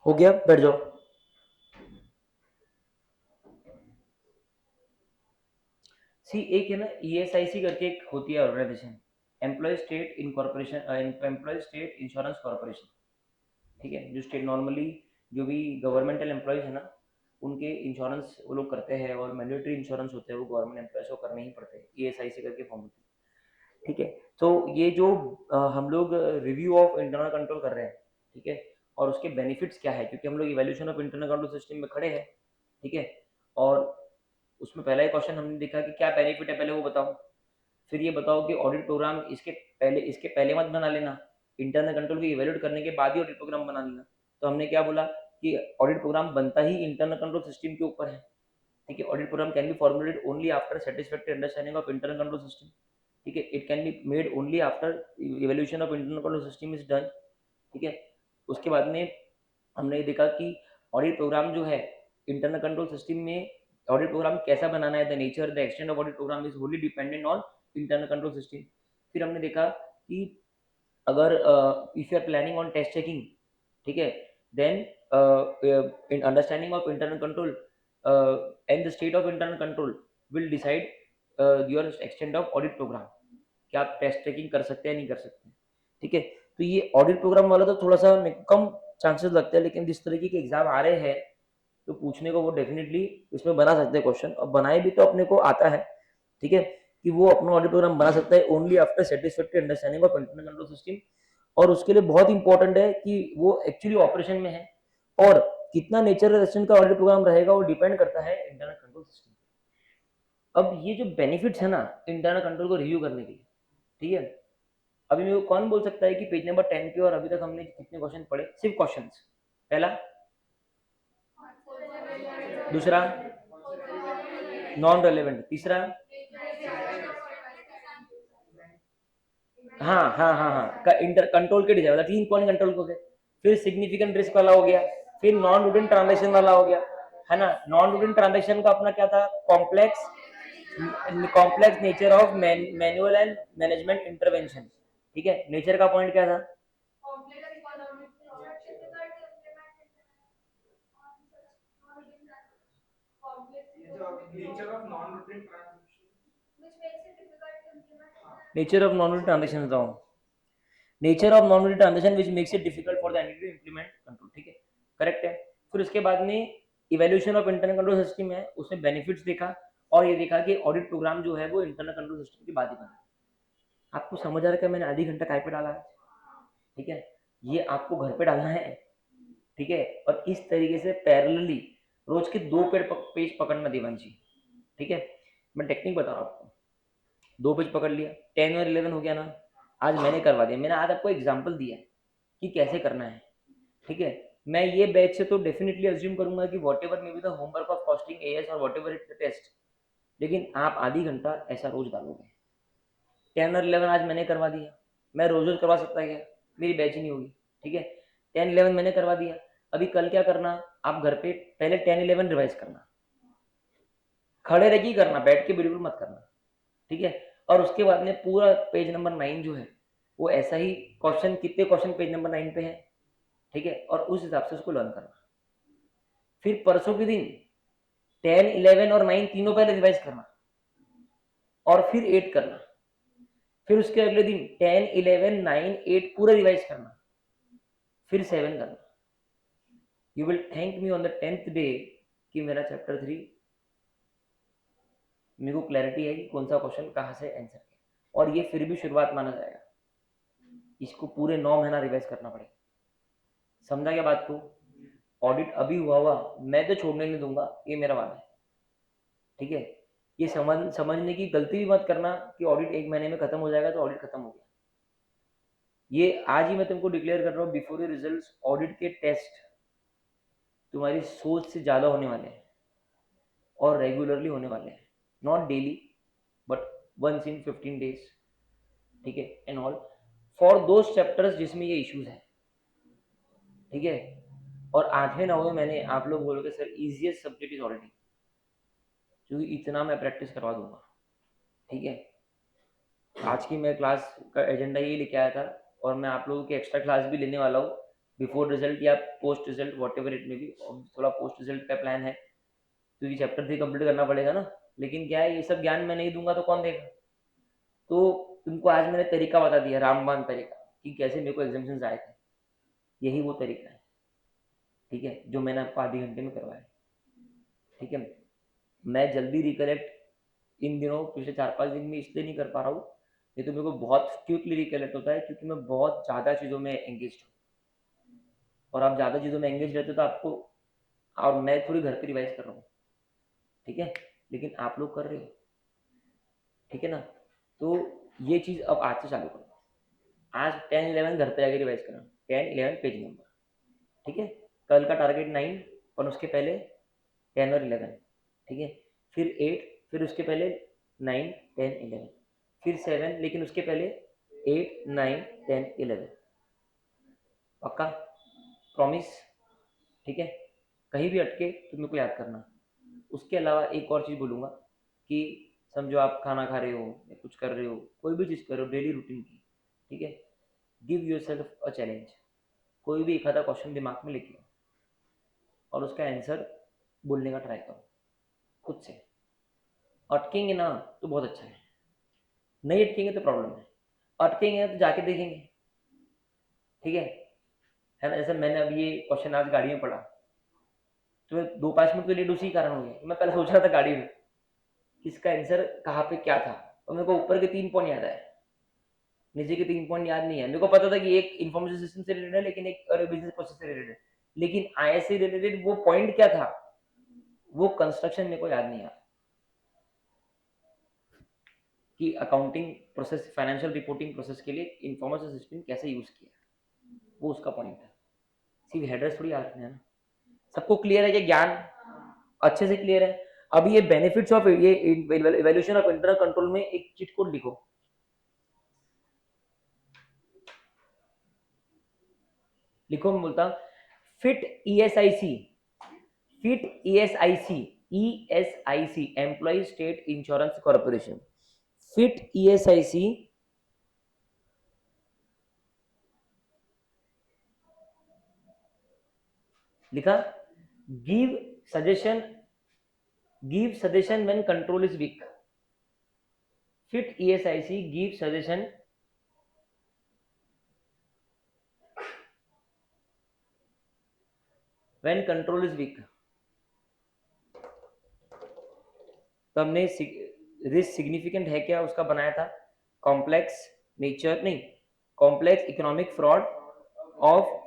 हो गया, बैठ जाओ। सी एक है ना ईएसआईसी करके एक होती है organisation, employ state incorporation, employ state insurance corporation, ठीक है, जो स्टेट नॉर्मली जो भी गवर्नमेंटल एम्प्लॉयज है ना उनके इंश्योरेंस वो लोग करते हैं, और मैंडेटरी इंश्योरेंस होते हैं वो गवर्नमेंट एम्प्लॉयज को करने ही पड़ते हैं, ईएसआईसी करके फॉर्म होती है, ठीक है। तो ये जो हम लोग रिव्यू ऑफ इंटरनल कंट्रोल कर रहे हैं, ठीक है, और उसके बेनिफिट्स क्या है, क्योंकि हम लोग evaluation of internal control system में खड़े हैं, ठीक है, और उसमें पहला ही क्वेश्चन हमने देखा कि क्या बेनिफिट है, पहले वो बताओ। फिर ये बताओ कि ऑडिट प्रोग्राम इसके पहले मत बना लेना, इंटरनल कंट्रोल को इवेल्यूट करने के बाद ही ऑडिट प्रोग्राम बना लेना। तो हमने क्या बोला कि ऑडिट प्रोग्राम बनता ही इंटरनल कंट्रोल सिस्टम के ऊपर है, ठीक है। Audit programme can be formulated only after satisfactory understanding of internal control system, ठीक है। It can be made only after evaluation of internal control system is done, ठीक है। उसके बाद में हमने ये देखा कि ऑडिट प्रोग्राम जो है इंटरनल कंट्रोल सिस्टम में ऑडिट प्रोग्राम कैसा बनाना है, the nature the extent of audit programme is wholly dependent on internal control system. फिर हमने देखा कि अगर if you are planning on test checking, ठीक है, then in understanding of internal control and the state of internal control will decide your extent of audit programme, क्या आप test checking कर सकते हैं नहीं कर सकते, ठीक है। तो ये ऑडिट प्रोग्राम वाला तो थोड़ा सा कम चांसेस लगते हैं, लेकिन जिस तरीके के एग्जाम आ रहे हैं तो पूछने को वो डेफिनेटली इसमें बना सकते हैं क्वेश्चन, और बनाए भी तो अपने को आता है, ठीक है, कि वो अपना ऑडिट प्रोग्राम बना सकता है only after satisfactory understanding of internal control system. और उसके लिए बहुत इंपॉर्टेंट है कि वो एक्चुअली ऑपरेशन में है, और कितना नेचर रेजिस्टेंट का ऑडिट प्रोग्राम रहेगा वो डिपेंड करता है इंटरनल कंट्रोल सिस्टम। अब ये जो बेनिफिट्स है ना इंटरनल कंट्रोल को रिव्यू करने के लिए, ठीक है, अभी मेरे को कौन बोल सकता है कि पेज नंबर 10 पे और अभी तक हमने कितने क्वेश्चन पढ़े, सिर्फ क्वेश्चंस, पहला, दूसरा नॉन रेलेवेंट, तीसरा, हाँ हाँ हाँ हाँ, इंटर कंट्रोल के डिजाइन, 3 पॉइंट कंट्रोल को गए, फिर सिग्निफिकेंट रिस्क वाला हो गया, फिर नॉन रूटीन ट्रांजेक्शन वाला हो गया, है ना। नॉन रूटीन ट्रांजेक्शन का अपना क्या था, complex nature of manual and management intervention, ठीक है, नेचर का पॉइंट क्या था, nature of non routine transaction बताओ, nature of non routine transaction which makes it difficult for the entity to implement control, ठीक है, करेक्ट है। फिर उसके बाद में evaluation of internal control system है, उसमें बेनिफिट्स देखा, और ये देखा कि ऑडिट प्रोग्राम जो है वो इंटरनल कंट्रोल सिस्टम की बात ही बना। आपको समझ आ रहा है मैंने आधी घंटा काय पे डाला है, ठीक है, ये आपको घर पे डालना है, ठीक है, और इस तरीके से पैरेलली रोज के 2 पेज पकड़ना देवांशी, ठीक है। मैं टेक्निक बता रहा हूँ आपको, 2 पेज पकड़ लिया, 10 और 11 हो गया ना, आज मैंने करवा दिया, मैंने आज आपको एग्जाम्पल दिया कि कैसे करना है, ठीक है। मैं ये बैच से तो डेफिनेटली अज्यूम करूंगा कि whatever may be the homework of costing AS और whatever it the test, लेकिन आप आधी घंटा ऐसा रोज डालोगे। 10 और 11 आज मैंने करवा दिया, मैं रोज रोज करवा सकता क्या, मेरी बैच ही नहीं होगी, ठीक है। 10 11 मैंने करवा दिया, अभी कल क्या करना, आप घर पे पहले 10 11 रिवाइज करना, खड़े रह के करना, बैठ के बिल्कुल मत करना, ठीक है। और उसके बाद में पूरा पेज नंबर 9 जो है वो ऐसा ही क्वेश्चन, कितने क्वेश्चन पेज नंबर 9 पे है, ठीक है, और उस हिसाब से उसको लर्न करना। फिर परसों के दिन 10 11 और 9 तीनों पहले रिवाइज करना, और फिर 8 करना, फिर उसके अगले दिन 10 11 9 8 पूरा रिवाइज करना, फिर 7 करना। You will thank me on the 10th day कि मेरा चैप्टर 3 मेरे को क्लैरिटी है कि कौन सा क्वेश्चन कहाँ से आंसर है, और ये फिर भी शुरुआत माना जाएगा, इसको पूरे 9 महीना रिवाइज करना पड़ेगा। समझा क्या बात को, ऑडिट अभी हुआ मैं तो छोड़ने नहीं दूंगा, ये मेरा वादा है, ठीक है। ये समझने की गलती भी मत करना कि ऑडिट 1 महीने में खत्म हो जाएगा तो ऑडिट खत्म हो गया। ये आज ही मैं तुमको डिक्लेयर कर रहा हूँ, बिफोर द रिजल्ट्स ऑडिट के टेस्ट तुम्हारी सोच से ज्यादा होने वाले हैं, और रेगुलरली होने वाले हैं, not daily but once in 15 days, ठीक है, and all for those chapters जिसमें ये इश्यूज है, ठीक है। और 8वें 9वें मैंने आप लोग बोलोगे sir easiest subject is auditing, क्योंकि इतना मैं प्रैक्टिस करवा दूंगा, ठीक है। आज की मैं क्लास का एजेंडा यही लेके आया था, और मैं आप लोगों की एक्स्ट्रा क्लास भी लेने वाला हूँ बिफोर रिजल्ट या post result what ever it may be, थोड़ा पोस्ट रिजल्ट का प्लान है क्योंकि चैप्टर 3 कंप्लीट करना पड़ेगा ना। लेकिन क्या है, ये सब ज्ञान मैं नहीं दूंगा तो कौन देगा। तो तुमको आज मैंने तरीका बता दिया, रामबाण तरीका, कि कैसे मेरे को एग्जामिशन आए थे। यही वो तरीका है, ठीक है, जो मैंने आपको आधे घंटे में करवाया। ठीक है, मैं जल्दी रिकलेक्ट इन दिनों पिछले 4-5 दिन में इसलिए नहीं कर पा रहा हूँ, नहीं तो मेरे को बहुत क्विकली रिकलेक्ट होता है, क्योंकि मैं बहुत ज़्यादा चीज़ों में एंगेज हूँ। और आप ज़्यादा चीज़ों में एंगेज रहते हो तो आपको, और मैं थोड़ी घर पे रिवाइज कर रहा हूँ, ठीक है, लेकिन आप लोग कर रहे हो, ठीक है ना। तो ये चीज़ अब आज से चालू करो। आज 10-11 घर पे जाके रिवाइज करना, 10-11 पेज नंबर, ठीक है। कल का टारगेट 9 और उसके पहले 10 और 11, ठीक है। फिर 8, फिर उसके पहले 9, 10, 11, फिर 7, लेकिन उसके पहले 8, 9, 10, 11। पक्का, प्रॉमिस, ठीक है। कहीं भी अटके तो मेरे को याद करना। उसके अलावा एक और चीज़ बोलूँगा कि समझो आप खाना खा रहे हो या कुछ कर रहे हो, कोई भी चीज़ कर रहे हो डेली रूटीन की, ठीक है, give your self a challenge. कोई भी एक आधा क्वेश्चन दिमाग में लेके आओ और उसका आंसर बोलने का ट्राई करो खुद से। अटकेंगे ना तो बहुत अच्छा है, नहीं अटकेंगे तो प्रॉब्लम है। अटकेंगे तो जाके देखेंगे, ठीक है ना। जैसे मैंने अभी ये क्वेश्चन आज गाड़ी में पढ़ा, तो मैं 2-5 मिनट तो लेट उसी कारण हो गया। मैं पहले सोच रहा था गाड़ी में कि इसका आंसर कहाँ पे क्या था, और मेरे को ऊपर के 3 पॉइंट याद आए, नीचे के 3 पॉइंट याद नहीं है। मेरे को पता था कि एक इन्फॉर्मेशन सिस्टम से रिलेटेड है, लेकिन एक बिजनेस प्रोसेस से रिलेटेड है, लेकिन आई से रिलेटेड वो पॉइंट क्या था, वो कंस्ट्रक्शन मेरे को याद नहीं आया कि accounting process, financial reporting process के लिए इन्फॉर्मेशन सिस्टम कैसे यूज किया, वो उसका पॉइंट है। सिर्फ हेडर्स थोड़ी आते हैं ना। सबको क्लियर है कि ज्ञान अच्छे से क्लियर है। अभी ये बेनिफिट्स ऑफ ये इवैल्यूएशन ऑफ इंटरनल कंट्रोल में एक चीट कोड लिखो, लिखो, मैं बोलता fit ESIC, fit ESIC, ESIC employ state insurance corporation, fit ESIC, लिखा, give suggestion, give suggestion when control is weak. Fit ESIC give suggestion when control is weak. तो हमने risk significant है क्या उसका बनाया था, कॉम्प्लेक्स नेचर नहीं, complex economic fraud of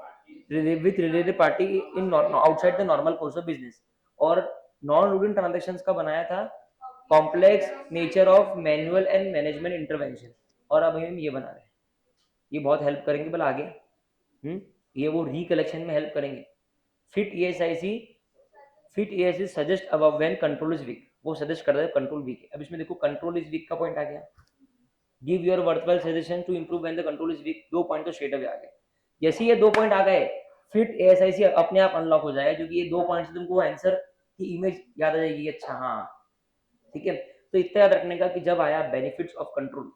with related party in outside the normal course of business. और non routine transactions का बनाया था complex nature of manual and management intervention. और अब हम ये बना रहे हैं, ये बहुत हेल्प करेंगे भला आगे। ये वो रिकलेक्शन में हेल्प करेंगे। Fit ESIC, fit ESIC suggest above when control is weak, वो सजेस्ट कर रहा है कंट्रोल वीक है। अब इसमें देखो कंट्रोल इज वीक का पॉइंट आ गया, give your worthwhile suggestion to improve when the control is weak, 2 point तो स्ट्रेट अवे आ गए। जैसे ये 2 पॉइंट आ गए, फिट एएसआईसी अपने आप अनलॉक हो जाएगा, क्योंकि ये 2 पॉइंट से तुमको आंसर की इमेज याद आ जाएगी। अच्छा हाँ, ठीक है। तो इतना याद रखने का कि जब आया benefits of control,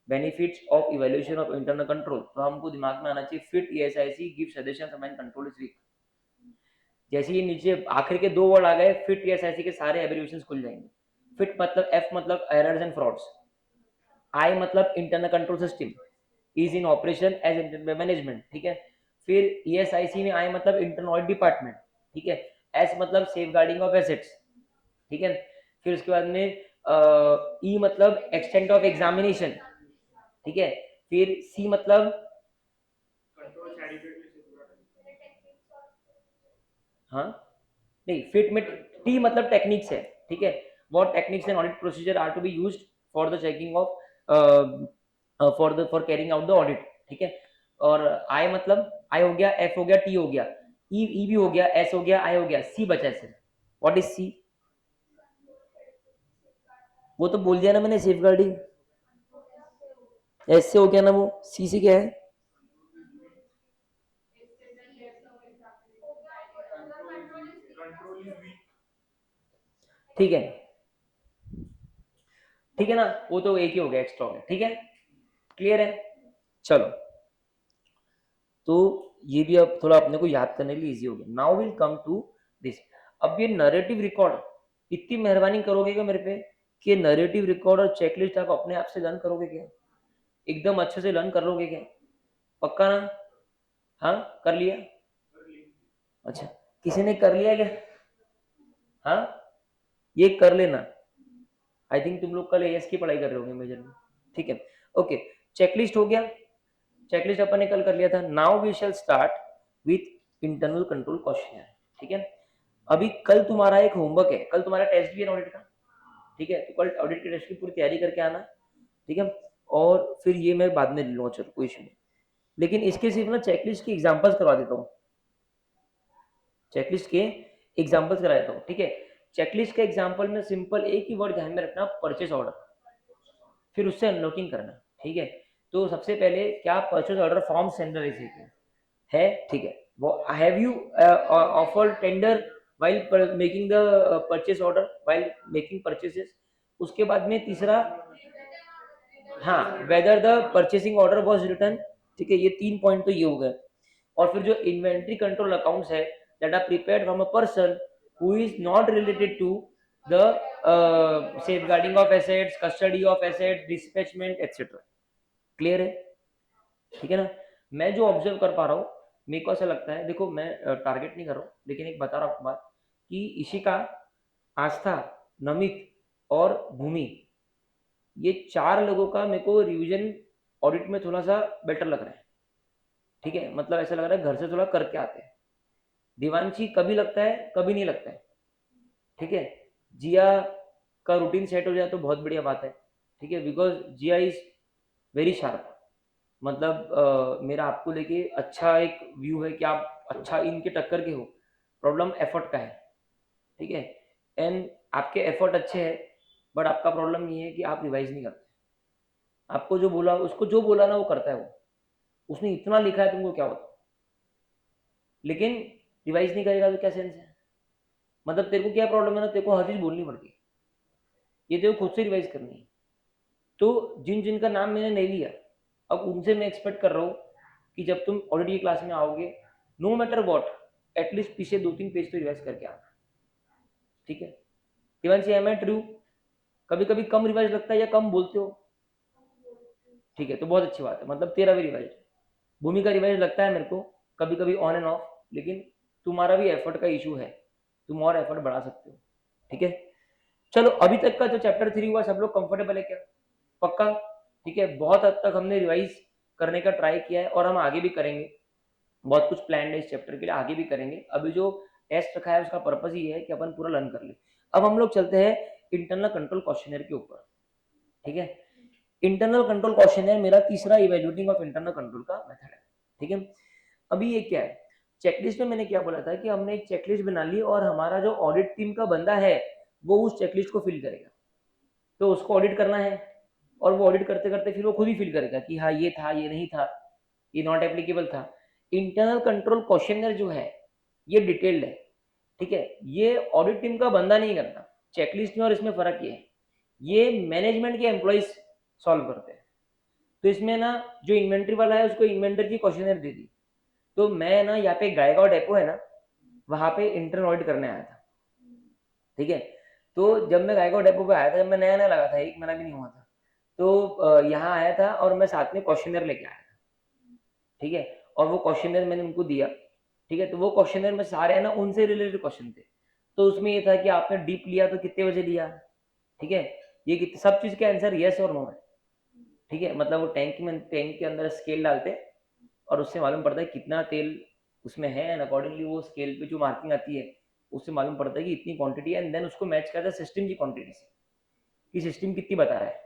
benefits of evaluation of internal control, तो हमको दिमाग में आना चाहिए fit ESIC give suggestion when control is week. जैसे ये नीचे आखिर के 2 वर्ड आ गए, फिट ईएसआईसी के सारे एब्रिविएशंस खुल जाएंगे। फिट मतलब एफ मतलब एरर्स एंड फ्रॉड्स, आई मतलब internal control system is in operation as internal management, ठीक है। फिर ईएसआईसी में आई मतलब इंटरनल ऑडिट डिपार्टमेंट, ठीक है। एस मतलब सेफ गार्डिंग ऑफ एसेट्स, ठीक है। फिर उसके बाद में ई मतलब एक्सटेंट ऑफ एग्जामिनेशन, ठीक है। फिर सी मतलब, हाँ नहीं, फिट में टी मतलब टेक्निक्स है, ठीक है। What techniques and audit procedure are to be used for the checking of, for carrying out the audit, ठीक है। और आई मतलब, आई हो गया, एफ हो गया, टी हो गया, ई भी हो गया, एस हो गया, आई हो गया, सी बचा है सिर्फ। What is C? वो तो बोल दिया ना मैंने, सेफ गार्डिंग। एस से हो गया ना, वो सी से क्या है? ठीक है, ठीक है ना, वो तो एक ही हो गया, एक्स्ट्रा हो गया, ठीक है, क्लियर है। चलो, तो ये भी अब थोड़ा अपने को याद करने के लिए इजी हो गया। Now will come to this. अब ये नरेटिव रिकॉर्ड, इतनी मेहरबानी करोगे क्या मेरे पे कि नरेटिव रिकॉर्ड और चेकलिस्ट आप अपने आप से लर्न करोगे क्या? एकदम अच्छे से लर्न कर लोगे क्या? पक्का ना? हाँ, कर लिया? अच्छा, किसी ने कर लिया क्या? हाँ, ये कर लेना। आई थिंक तुम लोग कल एएस की पढ़ाई कर रहे होंगे मेजर में। ठीक है, ओके। चेकलिस्ट हो गया, चेकलिस्ट अपन ने कल कर लिया था। Now we shall start with internal control question. ठीक है, अभी कल तुम्हारा एक होमवर्क है, कल तुम्हारा टेस्ट भी है ऑडिट का। ठीक है, तो कल ऑडिट के टेस्ट की पूरी तैयारी करके आना। ठीक है, और फिर ये मैं बाद में ले लूंगा, चलो कोई इशू नहीं। लेकिन इसके सिर्फ ना चेकलिस्ट की एग्जांपल्स करवा देता हूँ, चेकलिस्ट के एग्जांपल्स करा देता हूँ। ठीक है, चेकलिस्ट के एग्जांपल में सिंपल एक ही वर्ड ध्यान में रखना, परचेस ऑर्डर, फिर उससे अनलॉकिंग करना। ठीक है, तो सबसे पहले क्या परचेस ऑर्डर फॉर्म सेंडर है? ठीक है, वो have you offer tender while making the purchase order, while making purchases। उसके बाद में तीसरा, हाँ, whether the purchasing order was written। ठीक है, ये 3 पॉइंट तो ये हो गए। और फिर जो इन्वेंट्री कंट्रोल अकाउंट्स है that are prepared from a person who is not related to the safeguarding of assets, custody of assets, dispatchment etc। Clear है? ठीक है ना? मैं जो ऑब्जर्व कर पा रहा हूँ, मेरे को ऐसा लगता है, देखो मैं टारगेट नहीं कर रहा हूँ, लेकिन एक बता रहा हूँ आपको बात कि इशिका, आस्था, नमित और भूमि, ये 4 लोगों का मेरे को रिवीजन ऑडिट में थोड़ा सा बेटर लग रहा है। ठीक है, मतलब ऐसा लग रहा है घर से थोड़ा करके आते हैं। दिवांशी कभी लगता है, कभी नहीं लगता है। ठीक है, जिया का रूटीन सेट हो जाए तो बहुत बढ़िया बात है। ठीक है, because Jiya is very sharp. मतलब मेरा आपको लेके अच्छा एक व्यू है कि आप अच्छा इनके टक्कर के हो। प्रॉब्लम एफर्ट का है। ठीक है, एंड आपके एफर्ट अच्छे हैं, बट आपका प्रॉब्लम ये है कि आप रिवाइज नहीं करते। आपको जो बोला, उसको जो बोला ना वो करता है वो, उसने इतना लिखा है तुमको क्या होता, लेकिन रिवाइज नहीं करेगा तो क्या सेंस है? मतलब तेरे को क्या प्रॉब्लम है ना, तेरे को हर चीज बोलनी पड़ती है, ये तेरे को खुद से रिवाइज करनी है। तो जिन जिन का नाम मैंने नहीं लिया, अब उनसे मैं एक्सपेक्ट कर रहा हूँ कि जब तुम ऑलरेडी ये क्लास में आओगे, नो मैटर वॉट, एटलीस्ट पीछे 2-3 पेज तो रिवाइज करके आना। ठीक है, दिवांशी एम आई ट्रू? कभी कभी कम रिवाइज लगता है या कम बोलते हो? ठीक है, तो बहुत अच्छी बात है, मतलब तेरा भी रिवाइज, भूमि का रिवाइज लगता है मेरे को कभी कभी ऑन एंड ऑफ, लेकिन तुम्हारा भी एफर्ट का इशू है, तुम और एफर्ट बढ़ा सकते हो। ठीक है, चलो अभी तक का जो चैप्टर 3 हुआ सब लोग कंफर्टेबल है क्या? पक्का? ठीक है, बहुत हद तक हमने रिवाइज करने का ट्राई किया है और हम आगे भी करेंगे। बहुत कुछ प्लान है इस चैप्टर के लिए, आगे भी करेंगे। अभी जो टेस्ट रखा है उसका पर्पज ही है कि अपन पूरा लर्न कर ले। अब हम लोग चलते हैं इंटरनल कंट्रोल क्वेश्चनर के ऊपर। ठीक है, इंटरनल कंट्रोल क्वेश्चनर मेरा तीसरा इवेल्युएटिंग ऑफ इंटरनल कंट्रोल का मेथड है। ठीक है, अभी ये क्या है, चेकलिस्ट में मैंने क्या बोला था कि हमने एक चेकलिस्ट बना ली और हमारा जो ऑडिट टीम का बंदा है वो उस चेकलिस्ट को फिल करेगा। तो उसको ऑडिट करना है और वो ऑडिट करते करते फिर वो खुद ही फील करेगा कि हाँ ये था, ये नहीं था, ये नॉट एप्लीकेबल था। इंटरनल कंट्रोल क्वेश्चनर जो है ये डिटेल्ड है। ठीक है, ये ऑडिट टीम का बंदा नहीं करता। चेकलिस्ट में और इसमें फर्क ये मैनेजमेंट के एम्प्लॉइज सॉल्व करते हैं। तो इसमें ना जो इन्वेंट्री वाला है उसको इन्वेंटरी की क्वेश्चनर दे दी, तो मैं ना यहाँ पे गायगांव डेपो है ना, वहां पे इंटरनल ऑडिट करने आया था। ठीक है, तो जब मैं गायगांव डेपो पे आया था, जब मैं नया नया लगा था, 1 महीना भी नहीं हुआ था, तो यहाँ आया था और मैं साथ में क्वेश्चनर लेके आया था। ठीक है, और वो क्वेश्चनर मैंने उनको दिया। ठीक है, तो वो क्वेश्चनर में सारे है ना उनसे रिलेटेड क्वेश्चन थे। तो उसमें ये था कि आपने डीप लिया तो कितने बजे लिया। ठीक है, ये सब चीज के आंसर यस और नो है। ठीक है, मतलब वो टैंक के अंदर स्केल डालते और उससे मालूम पड़ता है कितना तेल उसमें है, एंड अकॉर्डिंगली वो स्केल पे जो मार्किंग आती है उससे मालूम पड़ता है कि इतनी क्वांटिटी है, एंड देन उसको मैच करता है सिस्टम की क्वांटिटी से कि सिस्टम कितनी बता रहा है।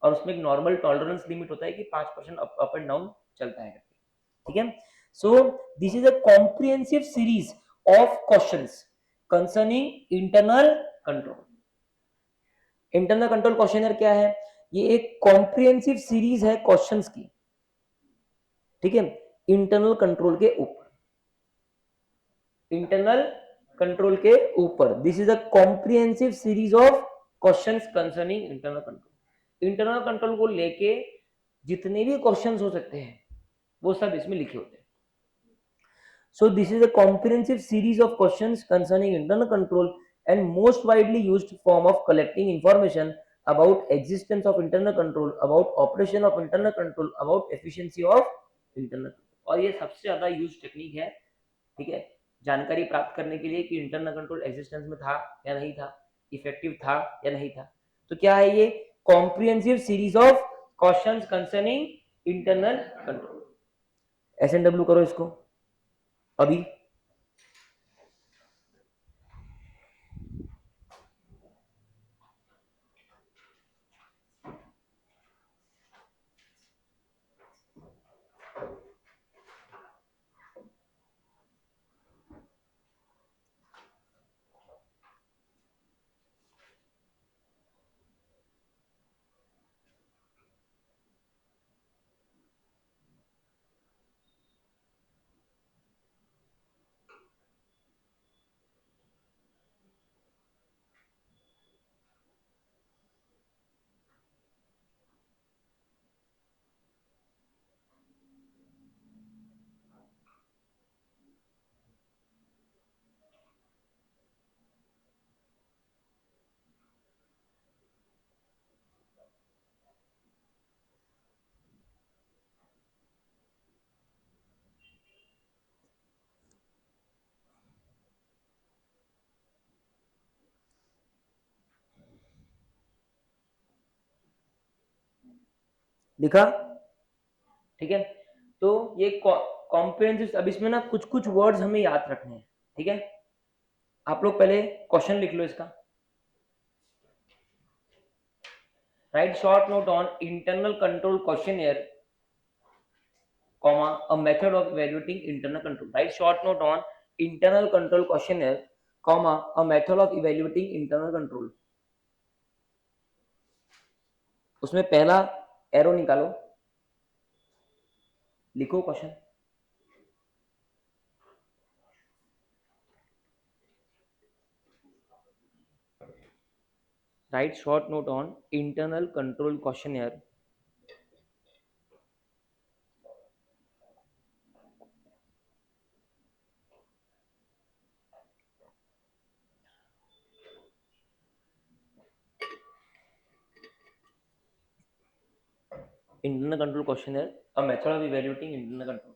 और उसमें एक नॉर्मल टॉलरेंस लिमिट होता है कि 5% अप एंड डाउन चलता है करके। ठीक है, so this is a comprehensive series of questions concerning internal control. Internal control questionnaire क्या है? ये एक कॉम्प्रिहेंसिव सीरीज है क्वेश्चंस की। ठीक है, इंटरनल कंट्रोल के ऊपर, इंटरनल कंट्रोल के ऊपर, this is a comprehensive series of questions concerning internal control. Internal control को लेके जितने भी क्वेश्चंस हो सकते हैं वो सब इसमें लिखे होते हैं। So this is a comprehensive series of questions concerning internal control and most widely used form of collecting information about existence of internal control, about operation of internal control, about efficiency of internal control. और ये सबसे ज्यादा use technique है, ठीक है, जानकारी प्राप्त करने के लिए कि इंटरनल कंट्रोल एग्जिस्टेंस में था या नहीं था, इफेक्टिव था या नहीं था. तो क्या है ये? Comprehensive series of questions concerning internal control. SNW करो इसको अभी. लिखा? ठीक है. तो ये कॉम्प्रिहेंसिव, अब इसमें ना कुछ कुछ वर्ड्स हमें याद रखने हैं. ठीक है, आप लोग पहले क्वेश्चन लिख लो इसका. Right short note on internal control questionnaire, comma a method of evaluating internal control. Write short note on internal control questionnaire, comma a method of evaluating internal control. उसमें पहला एरो निकालो, लिखो question. Write short note on internal control questionnaire, internal control questionnaire, a method of evaluating internal control,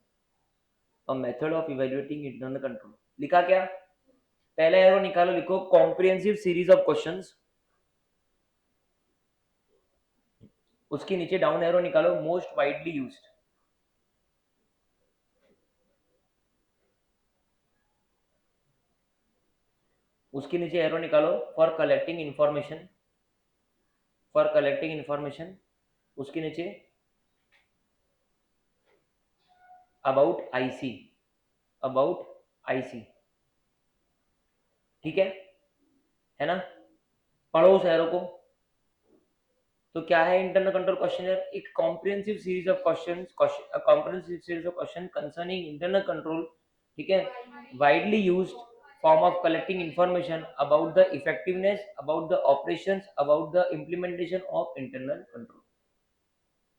a method of evaluating internal control. लिखा क्या? पहला arrow निकालो, लिखो comprehensive series of questions. उसके नीचे डाउन एरो निकालो, मोस्ट वाइडली यूज्ड. उसके नीचे एरो निकालो for collecting information, for collecting information. उसके नीचे अबाउट आईसी, अबाउट आईसी. ठीक है ना? पढ़ो उस एरो को. तो क्या है इंटरनल कंट्रोल क्वेश्चनर? एक comprehensive series of questions, comprehensive series of question concerning internal control. ठीक है, widely used form of collecting information about the effectiveness, about the operations, about the implementation of internal control.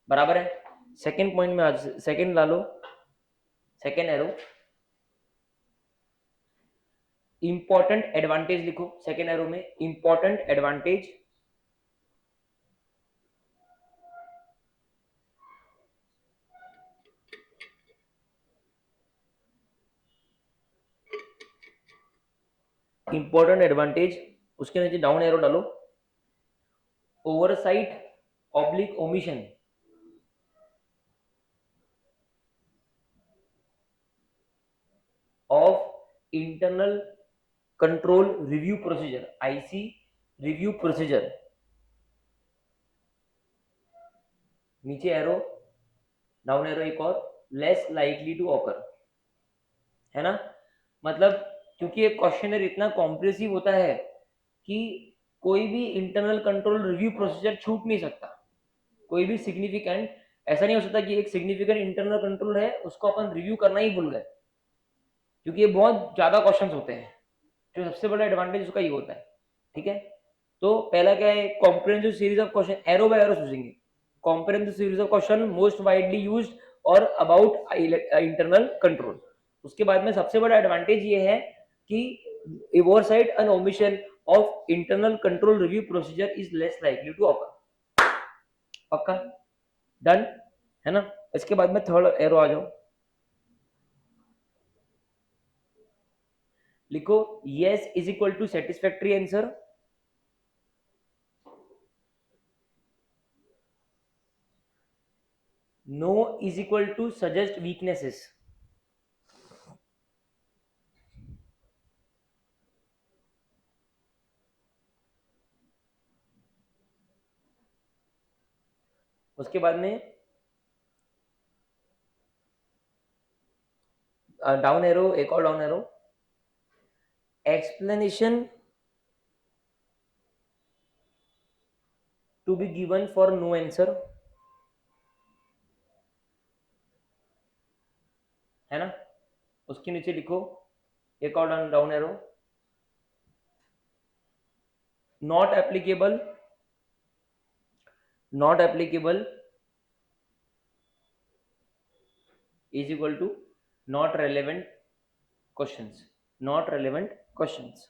बराबर है? Second point में आज second ला लो, second arrow. Important advantage लिखो second arrow में. Important advantage, important advantage. उसके नीचे down arrow डालो, oversight oblique omission, of internal control review procedure, IC review procedure. नीचे एरो, डाउन एरो एक और, लेस लाइकली टू ऑकर. है ना? मतलब क्योंकि एक क्वेश्चनर इतना कॉम्प्रेसिव होता है कि कोई भी इंटरनल कंट्रोल रिव्यू प्रोसीजर छूट नहीं सकता. कोई भी सिग्निफिकेंट, ऐसा नहीं हो सकता कि एक सिग्निफिकेंट इंटरनल कंट्रोल है उसको अपन रिव्यू करना ही भूल गए, क्योंकि ये बहुत ज्यादा क्वेश्चंस होते हैं. जो सबसे बड़ा एडवांटेज उसका ये होता है. ठीक है, तो पहला क्या है? Comprehensive series of question, arrow by arrow सोचेंगे. Comprehensive series of question most widely used और अबाउट इंटरनल कंट्रोल. उसके बाद में सबसे बड़ा एडवांटेज ये है कि oversight and omission of internal control review procedure is less likely to occur. पक्का? डन है ना? इसके बाद में थर्ड एरो आ जाओ, लिखो yes is equal to satisfactory answer, no is equal to suggest weaknesses. उसके बाद में डाउन एरो, एक और down arrow, explanation to be given for no answer, है ना? उसके नीचे लिखो एक और down arrow, not applicable, not applicable is equal to not relevant questions, not relevant questions.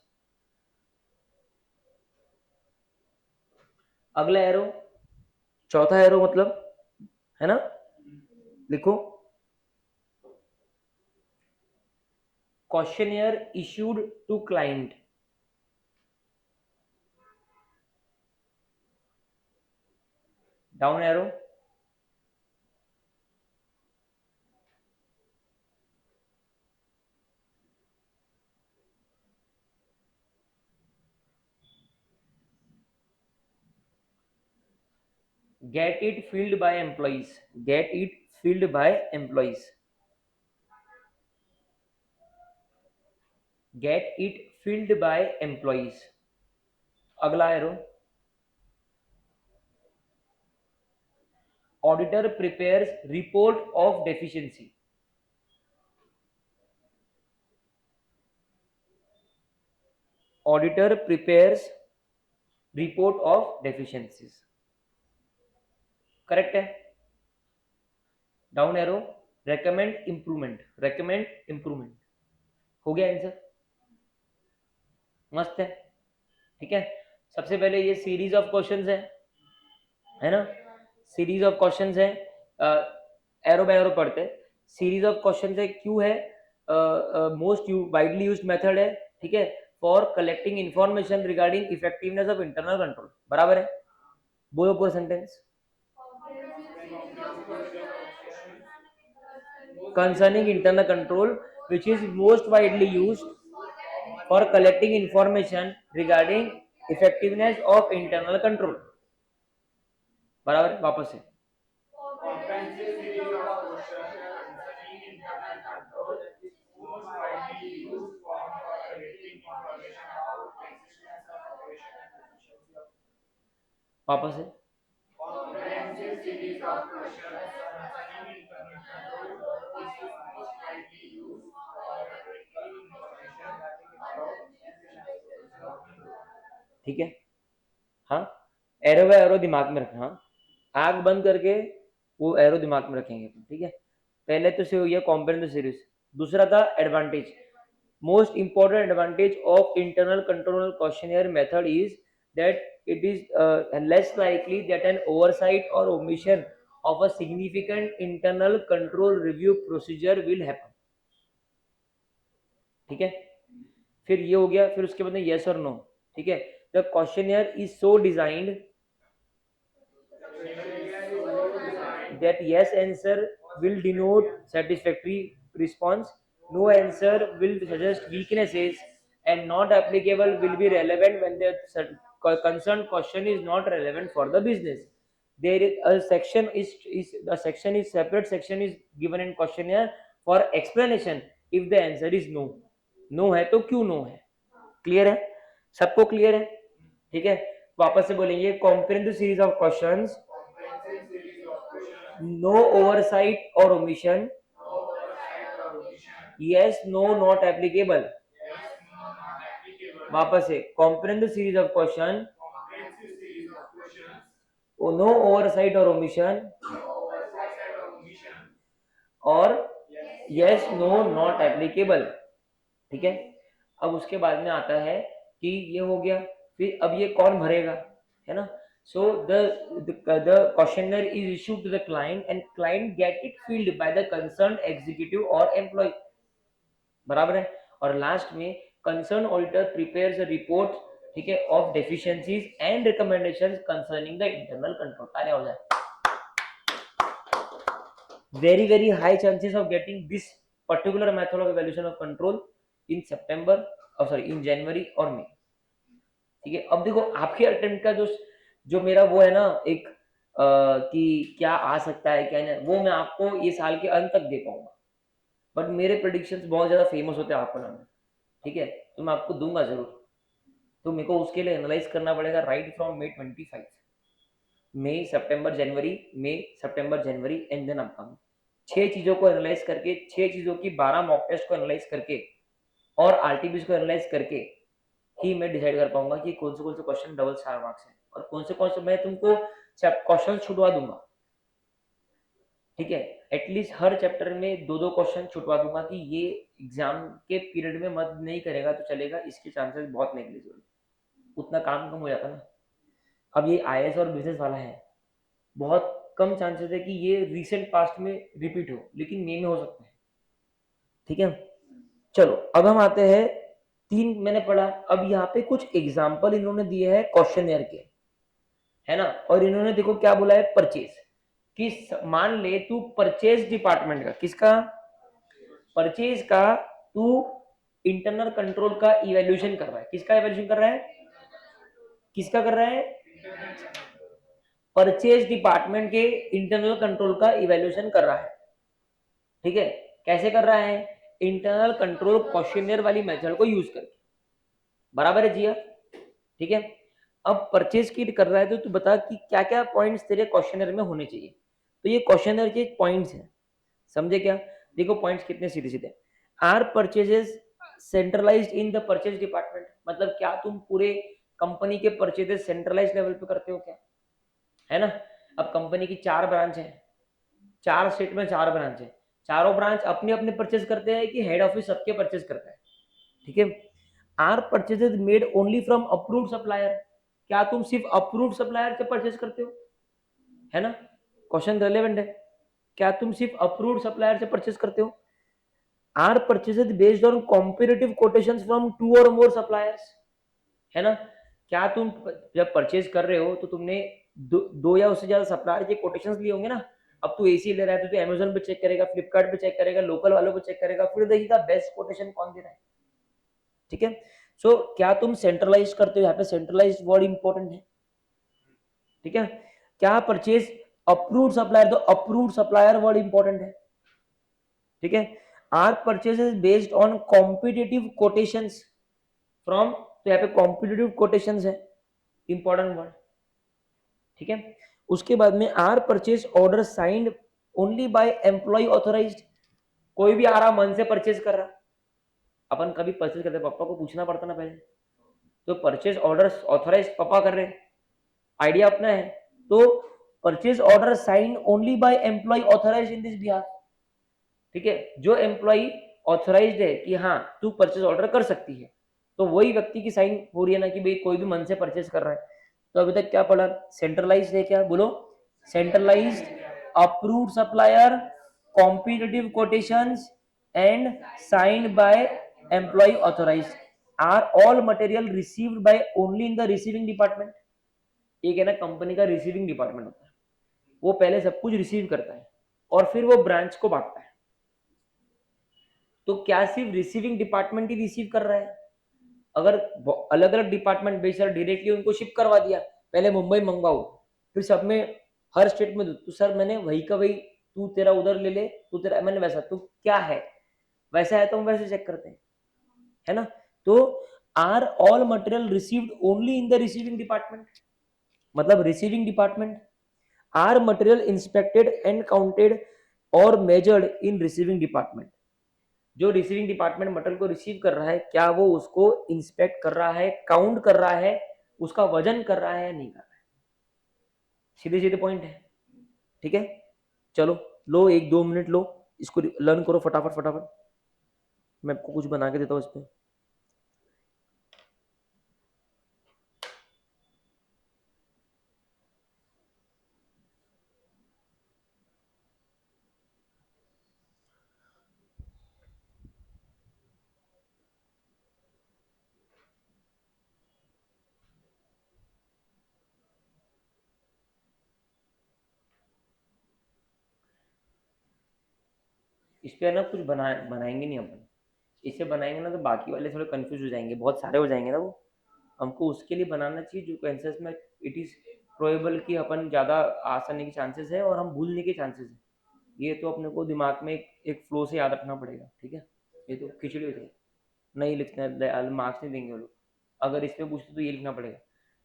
अगला एरो, चौथा एरो मतलब, है ना? लिखो questionnaire issued to client, down arrow, get it filled by employees, get it filled by employees, get it filled by employees। अगला arrow, auditor prepares report of deficiency, auditor prepares report of deficiencies, correct है? Down arrow, recommend improvement, recommend improvement, हो गया answer? मस्त है, ठीक है। सबसे पहले ये सीरीज ऑफ क्वेश्चंस है ना? सीरीज ऑफ क्वेश्चंस है, एरो बाय एरो पढ़ते हैं। सीरीज ऑफ क्वेश्चंस है, क्यू है, मोस्ट वाइडली यूज्ड मेथड है, ठीक है, for collecting information regarding effectiveness of internal control, बराबर है? बोलो पूरा sentence. Concerning internal control which is most widely used for collecting information regarding effectiveness of internal control, बराबर? वापस से, वापस से, ठीक है। हाँ, एरो बाय एरो दिमाग में रखना। हाँ, आग बंद करके वो एरो दिमाग में रखेंगे, ठीक है। पहले तो से हो गया कॉम्पेरेटिव सीरीज, दूसरा था advantage. Most important advantage of internal control questionnaire method is that it is less likely that an oversight or omission of a significant internal control review procedure will happen, ठीक है। फिर ये हो गया, फिर उसके बाद में yes और no, ठीक है। The questionnaire is so designed that yes answer will denote satisfactory response, no answer will suggest weaknesses, and not applicable will be relevant when the concerned question is not relevant for the business. There is a section is the section is separate section is given in questionnaire for explanation if the answer is no, no है तो क्यों no है, clear है? सबको clear है, ठीक है। वापस से बोलेंगे, comprehensive series of questions, no oversight or omission, yes no not applicable, वापस से comprehensive series of question, no oversight or omission, और यस नो नॉट एप्लीकेबल, ठीक है। अब उसके बाद में आता है कि ये हो गया, फिर अब ये कौन भरेगा, है ना। So the questionnaire is issued to the client and client get it filled by the concern executive और एम्प्लॉय, बराबर है। और लास्ट में concern auditor prepares a report, ठीक है, of deficiencies and recommendations concerning the internal control. अरे हो जाए, very high chances of getting this particular method of evaluation of control in September, और सॉरी इन जनवरी और मई, ठीक है। अब देखो आपके अटेम्प्ट का जो जो मेरा वो है ना एक कि क्या आ सकता है क्या नहीं, वो मैं आपको ये साल के अंत तक दे पाऊंगा, बट मेरे प्रेडिक्शंस बहुत ज्यादा फेमस होते हैं आपको ना, ठीक है, तो मैं आपको दूंगा जरूर। तो मेरे को उसके लिए एनालाइज करना पड़ेगा राइट फ्रॉम May 25, मई सितंबर जनवरी, मई सितंबर जनवरी एंड देन अपकमिंग 6 चीजों को एनालाइज करके, 6 चीजों की 12 मॉक टेस्ट को एनालाइज करके और आरटीपीस को एनालाइज करके ही मैं डिसाइड कर पाऊंगा कि कौन से क्वेश्चन डबल स्टार मार्क्स हैं और कौन से मैं तुमको क्वेश्चन छुटवा दूंगा, ठीक है। एटलीस्ट हर चैप्टर में 2-2 क्वेश्चन छुटवा दूंगा कि ये एग्जाम के पीरियड में मत नहीं करेगा तो चलेगा, इसके चांसेस बहुत नेग्लिजिबल, उतना काम कम हो जाता ना। अब ये आईएएस और बिजनेस वाला है, बहुत कम चांसेस है कि ये रिसेंट पास्ट में रिपीट हो, लेकिन मे में हो सकता है, ठीक है। चलो अब हम आते हैं 3 मैंने पढ़ा, अब यहाँ पे कुछ एग्जाम्पल इन्होंने दिए हैं क्वेश्चनर के, है ना। और इन्होंने देखो क्या बोला है, परचेज कि मान ले तू परचेज डिपार्टमेंट का, किसका, परचेज का तू इंटरनल कंट्रोल का इवेल्यूशन कर रहा है, किसका इवेल्यूशन कर रहा है, किसका कर रहा है, परचेज डिपार्टमेंट के इंटरनल कंट्रोल का इवेल्यूशन कर रहा है, ठीक है। कैसे कर रहा है, इंटरनल कंट्रोल क्वेश्चनर वाली मेथड को यूज करके, बराबर है जिया, ठीक है। अब परचेज की कर रहा है तो तू बता कि क्या क्या पॉइंट्स तेरे क्वेश्चनर में होने चाहिए। तो ये क्वेश्चनर के पॉइंट्स हैं, समझे क्या, देखो पॉइंट्स कितने सीधे सीधे। Are purchases centralised in the purchase department, मतलब क्या तुम पूरे कंपनी के परचेजेस सेंट्रलाइज लेवल पे करते हो क्या, है ना। अब कंपनी की 4 ब्रांच है, 4 स्टेट में 4 ब्रांच है, चारों ब्रांच अपने अपने परचेज करते हैं कि हेड ऑफिस सबके परचेज करता है, ठीक है। Are purchases made only from approved supplier, क्या तुम सिर्फ अप्रूव्ड सप्लायर से परचेज करते हो, है ना, क्वेश्चन रेलेवेंट है, क्या तुम सिर्फ अप्रूव्ड सप्लायर से परचेज करते हो। Are purchases based on competitive quotations from 2 और मोर सप्लायर्स, है ना, क्या तुम जब परचेज कर रहे हो तो तुमने दो या उससे ज्यादा सप्लायर के कोटेशंस लिए होंगे ना। अब तू एसी ले रहा है तो तू अमेजोन पे चेक करेगा, फ्लिपकार्ट पे चेक करेगा, लोकल वालों पे चेक करेगा, फिर देखिएगा बेस्ट कोटेशन कौन दे रहा है, ठीक है। सो क्या तुम सेंट्रलाइज करते हो, यहाँ पे सेंट्रलाइज वर्ड इंपॉर्टेंट है, ठीक है। क्या परचेज अप्रूव्ड सप्लायर, तो अप्रूव्ड सप्लायर वर्ड इंपॉर्टेंट है, ठीक है। Are purchases based on competitive quotations from, तो यहाँ पे कॉम्पिटिटिव कोटेशंस है, इंपॉर्टेंट वर्ड, ठीक है। उसके बाद में are purchase order signed only by employ authorised, कोई भी आ रहा मन से परचेज कर रहा, अपन कभी परचेज करते पापा को पूछना पड़ता ना पहले, तो परचेज ऑर्डर ऑथराइज्ड पापा कर रहे, आइडिया अपना है। तो purchase order sign only by employ authorised in this behalf, ठीक है, जो एम्प्लॉय ऑथराइज्ड है कि हाँ तू परचेज ऑर्डर कर सकती है, तो वही व्यक्ति की साइन हो रही है ना कि भाई कोई भी मन से परचेज कर रहा है। तो अभी तक क्या पढ़ा, सेंट्रलाइज्ड है, क्या बोलो, centralised, approved supplier, competitive quotations and signed by employ authorised, are all material received by only in the receiving department. एक है ना कंपनी का रिसीविंग डिपार्टमेंट होता है, वो पहले सब कुछ रिसीव करता है और फिर वो ब्रांच को बांटता है। तो क्या सिर्फ रिसीविंग डिपार्टमेंट ही रिसीव कर रहा है, अगर अलग अलग डिपार्टमेंट बेच डायरेक्टली उनको शिप करवा दिया, पहले मुंबई मंगवाओ फिर सब में हर स्टेट में दो, तो सर मैंने वही का वही, तू तेरा उधर ले ले, तू तेरा मैंने वैसा, तू क्या है वैसा है तो हम वैसे चेक करते हैं, है ना। तो are all material received only in the receiving department, मतलब receiving department, are material inspected and counted और मेजर्ड इन रिसीविंग डिपार्टमेंट, जो रिसीविंग डिपार्टमेंट मटेरियल को रिसीव कर रहा है क्या वो उसको इंस्पेक्ट कर रहा है, काउंट कर रहा है, उसका वजन कर रहा है या नहीं कर रहा है, सीधे सीधे पॉइंट है, ठीक है। चलो लो 1-2 मिनट लो, इसको लर्न करो फटाफट फटाफट, मैं आपको कुछ बना के देता हूँ इस पे। इस पे ना कुछ बनाएंगे नहीं अपन, इसे बनाएंगे ना तो बाकी वाले थोड़े कंफ्यूज हो जाएंगे, बहुत सारे हो जाएंगे ना वो। हमको उसके लिए बनाना चाहिए जो कैंसर्स में इट इज प्रोबेबल कि अपन ज़्यादा आसानी के चांसेस है और हम भूलने के चांसेस है। ये तो अपने को दिमाग में एक फ्लो से याद रखना पड़ेगा, ठीक है। ये तो खिचड़ी हो जाएगी, नहीं लिखना है, मार्क्स नहीं देंगे वो लोग। अगर इस पे पूछते तो ये लिखना पड़ेगा,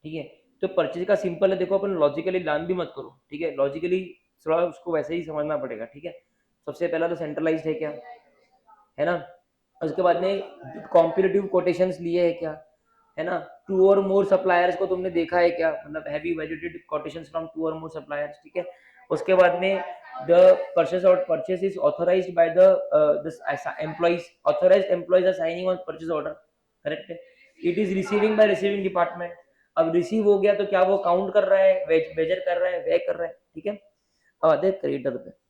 ठीक है। तो परचेज का सिंपल है, देखो अपन लॉजिकली लर्न भी मत करो, ठीक है, लॉजिकली थोड़ा उसको वैसे ही समझना पड़ेगा, ठीक है। सबसे पहला तो सेंट्रलाइज्ड है क्या, है ना। उसके बाद में कॉम्पिटिटिव कोटेशंस लिए है क्या, है ना। टू और मोर सप्लायर्स को तुमने देखा है क्या, मतलब have validated quotations from two और मोर सप्लायर्स, ठीक है। उसके बाद में the purchase is authorised by the employees, authorised employees are signing on purchase order, correct है। It is receiving by receiving department, अब रिसीव हो गया तो क्या वो काउंट कर रहा है, मेजर कर रहा है, वे कर रहा है, ठीक है। अब आते हैं क्रेडिटर पे।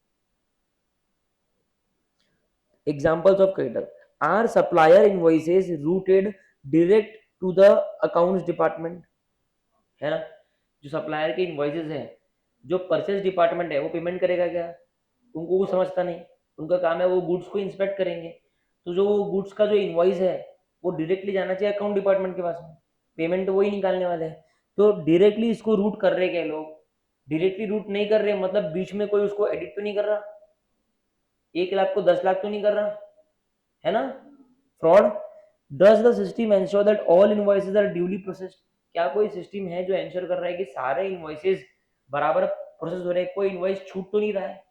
Examples of creditor are supplier invoices routed direct to the accounts department, है ना। जो सप्लायर के इन्वॉइसेस हैं, जो परचेज डिपार्टमेंट है वो पेमेंट करेगा क्या, उनको वो समझता नहीं। उनका काम है वो गुड्स को इंस्पेक्ट करेंगे, तो जो गुड्स का जो इन्वॉइस है वो डायरेक्टली जाना चाहिए अकाउंट डिपार्टमेंट के पास में, पेमेंट तो वही निकालने वाले हैं। तो डायरेक्टली इसको रूट कर रहे क्या लोग, डायरेक्टली रूट नहीं कर रहे, मतलब बीच में कोई उसको एडिट तो नहीं कर रहा, 1 लाख को 10 लाख तो नहीं कर रहा, है ना। Fraud, does the system ensure that all invoices are duly processed, क्या कोई सिस्टम है जो एंश्योर कर रहा है कि सारे इनवॉइसेज बराबर प्रोसेस हो रहे हैं, कोई इनवॉइस छूट तो नहीं रहा है,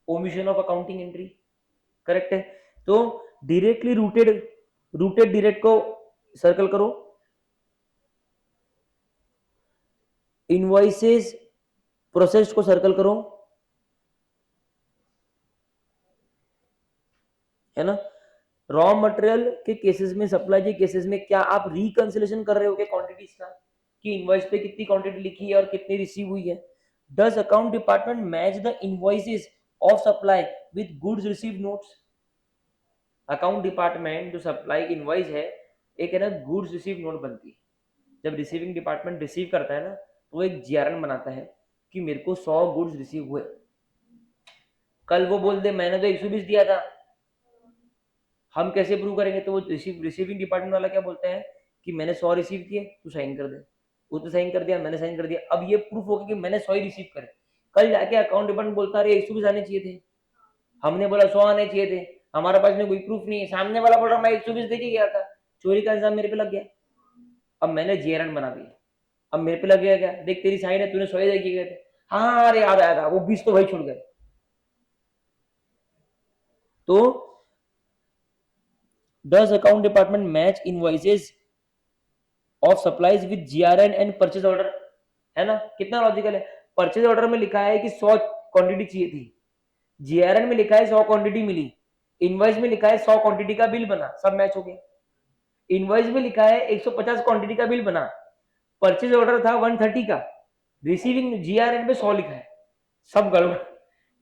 omission of accounting entry, correct है। तो डायरेक्टली रूटेड, रूटेड डायरेक्ट को सर्कल करो, इनवॉइसेज प्रोसेस्ड को सर्कल करो, है ना। रॉ मटेरियल के केसेस में, सप्लाई के केसेस में क्या आप रिकंसिलेशन कर रहे हो क्या क्वांटिटीज का, कि इनवॉइस पे कितनी क्वांटिटी लिखी है और कितनी रिसीव हुई है। Does account department match the invoices of supply with goods receive notes, account department जो सप्लाई की इनवॉइस है, एक है ना गुड्स रिसीव नोट बनती है, जब रिसीविंग डिपार्टमेंट रिसीव करता है ना तो वो एक जीआरएन बनाता है कि मेरे को 100 गुड्स रिसीव हुए। कल वो बोल दे मैंने तो 120 दिया था, हम कैसे प्रूव करेंगे, तो वो रिसीविंग डिपार्टमेंट वाला क्या बोलता है कि मैंने 100 रिसीव किए, तू साइन कर दे, उसने साइन कर दिया, मैंने साइन कर दिया, अब ये प्रूफ होगा कि मैंने 100 ही रिसीव करे। कल जाके अकाउंट डिपार्टमेंट बोलता है 120 आने चाहिए थे, हमने बोला 100 आने चाहिए थे, हमारे पास में कोई प्रूफ नहीं है, सामने वाला बोल रहा मैं 120 देके गया था, चोरी का इल्जाम मेरे पे लग गया, अब मैंने जीआरएन बना दिया, अब मेरे पे लग गया क्या, देख तेरी साइन है, तूने 100 ही देके गए थे, हाँ अरे याद आया था, वो 20 तो वही छूट गए। तो does account department match invoices of supplies with GRN and purchase order, है ना, कितना लॉजिकल है। परचेज ऑर्डर में लिखा है कि 100 क्वांटिटी चाहिए थी, जीआरएन में लिखा है 100 क्वांटिटी मिली, इनवॉइस में लिखा है 100 क्वांटिटी का बिल बना, सब मैच हो गया। इनवॉइस में लिखा है 150 क्वांटिटी का बिल बना, परचेज ऑर्डर था 130 का, रिसीविंग जीआरएन पे 100 लिखा है, सब गड़बड़,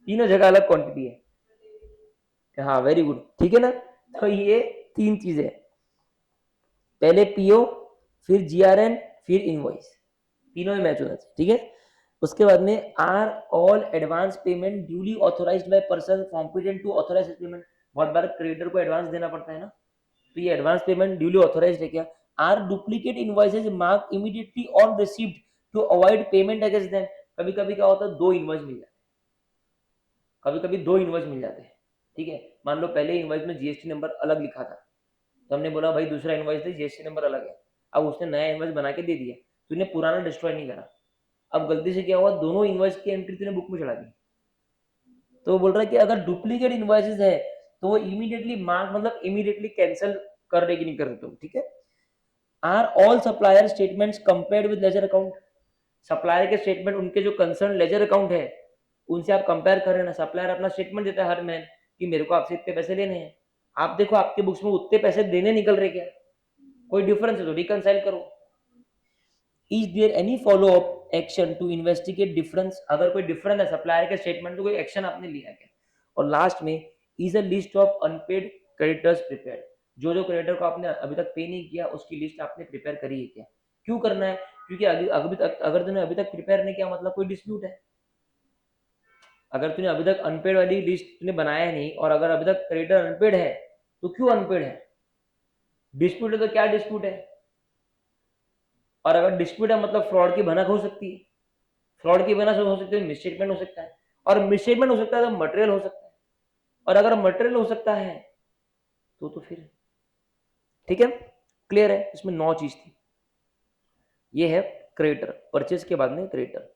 तीनों जगह अलग क्वांटिटी है। हाँ वेरी गुड, ठीक है ना। तो ये 3 चीजें, पहले पीओ, फिर जीआरएन, फिर इनवॉइस, तीनों में मैच होना चाहिए, ठीक है। उसके बाद में are all advance payment duly authorised by person competent to authorise payment, बहुत बार क्रेडिटर को एडवांस देना पड़ता है ना, तो ये एडवांस पेमेंट ड्यूली ऑथोराइज्ड है क्या। Are duplicate invoices mark immediately on received to avoid payment against them, कभी कभी क्या होता है 2 इनवॉइस मिल जाते हैं, कभी कभी 2 इनवॉइस मिल जाते हैं, ठीक है। मान लो पहले इनवॉइस में जीएसटी नंबर अलग लिखा था, तो हमने बोला भाई दूसरा इनवॉइस दे, जीएसटी नंबर अलग है, अब उसने नया इनवॉइस बना के दे दिया, तूने पुराना डिस्ट्रॉय नहीं करा, अब गलती से क्या हुआ दोनों इनवॉइस की एंट्री तूने बुक में चढ़ा दी। तो वो बोल रहा है कि अगर डुप्लीकेट इनवॉइसेस है तो वो इमीडिएटली मार्क, मतलब इमीडिएटली कैंसिल कर रहे कि नहीं कर रहे तुम, ठीक है। Are all supplier statements compared with ledger account, supplier के स्टेटमेंट उनके जो कंसर्न लेजर अकाउंट है उनसे आप कंपेयर करें ना, सप्लायर अपना स्टेटमेंट देता है हर महीने, कि मेरे को आपसे इतने पैसे लेने हैं, आप देखो आपके बुक्स में उतने पैसे देने निकल रहे क्या, कोई डिफरेंस है तो रिकंसाइल करो। Is there any follow up action to investigate difference, अगर कोई डिफरेंस है सप्लायर के स्टेटमेंट तो कोई एक्शन आपने लिया क्या। और लास्ट में is a list of unpaired creditors prepared, जो जो क्रेडिटर को आपने अभी तक पे नहीं किया उसकी लिस्ट आपने प्रिपेयर करी है क्या। क्यों करना है, क्योंकि अभी तक अगर तुमने अभी तक प्रिपेयर नहीं किया मतलब कोई डिस्प्यूट है। अगर तूने अभी तक अनपेड वाली लिस्ट तूने बनाया नहीं और अगर अभी तक क्रेडिटर अनपेड है तो क्यों अनपेड है, डिस्प्यूट है तो क्या डिस्प्यूट है। और अगर डिस्प्यूट है मतलब फ्रॉड की भनक हो सकती है, फ्रॉड की वजह से हो सकती है मिसस्टेटमेंट हो सकता है, और मिसस्टेटमेंट हो सकता है तो मटेरियल हो सकता है, और अगर मटेरियल हो सकता है तो फिर ठीक है, क्लियर है। इसमें 9 चीज थी। ये है क्रेडिटर, परचेज के बाद में क्रेडिटर।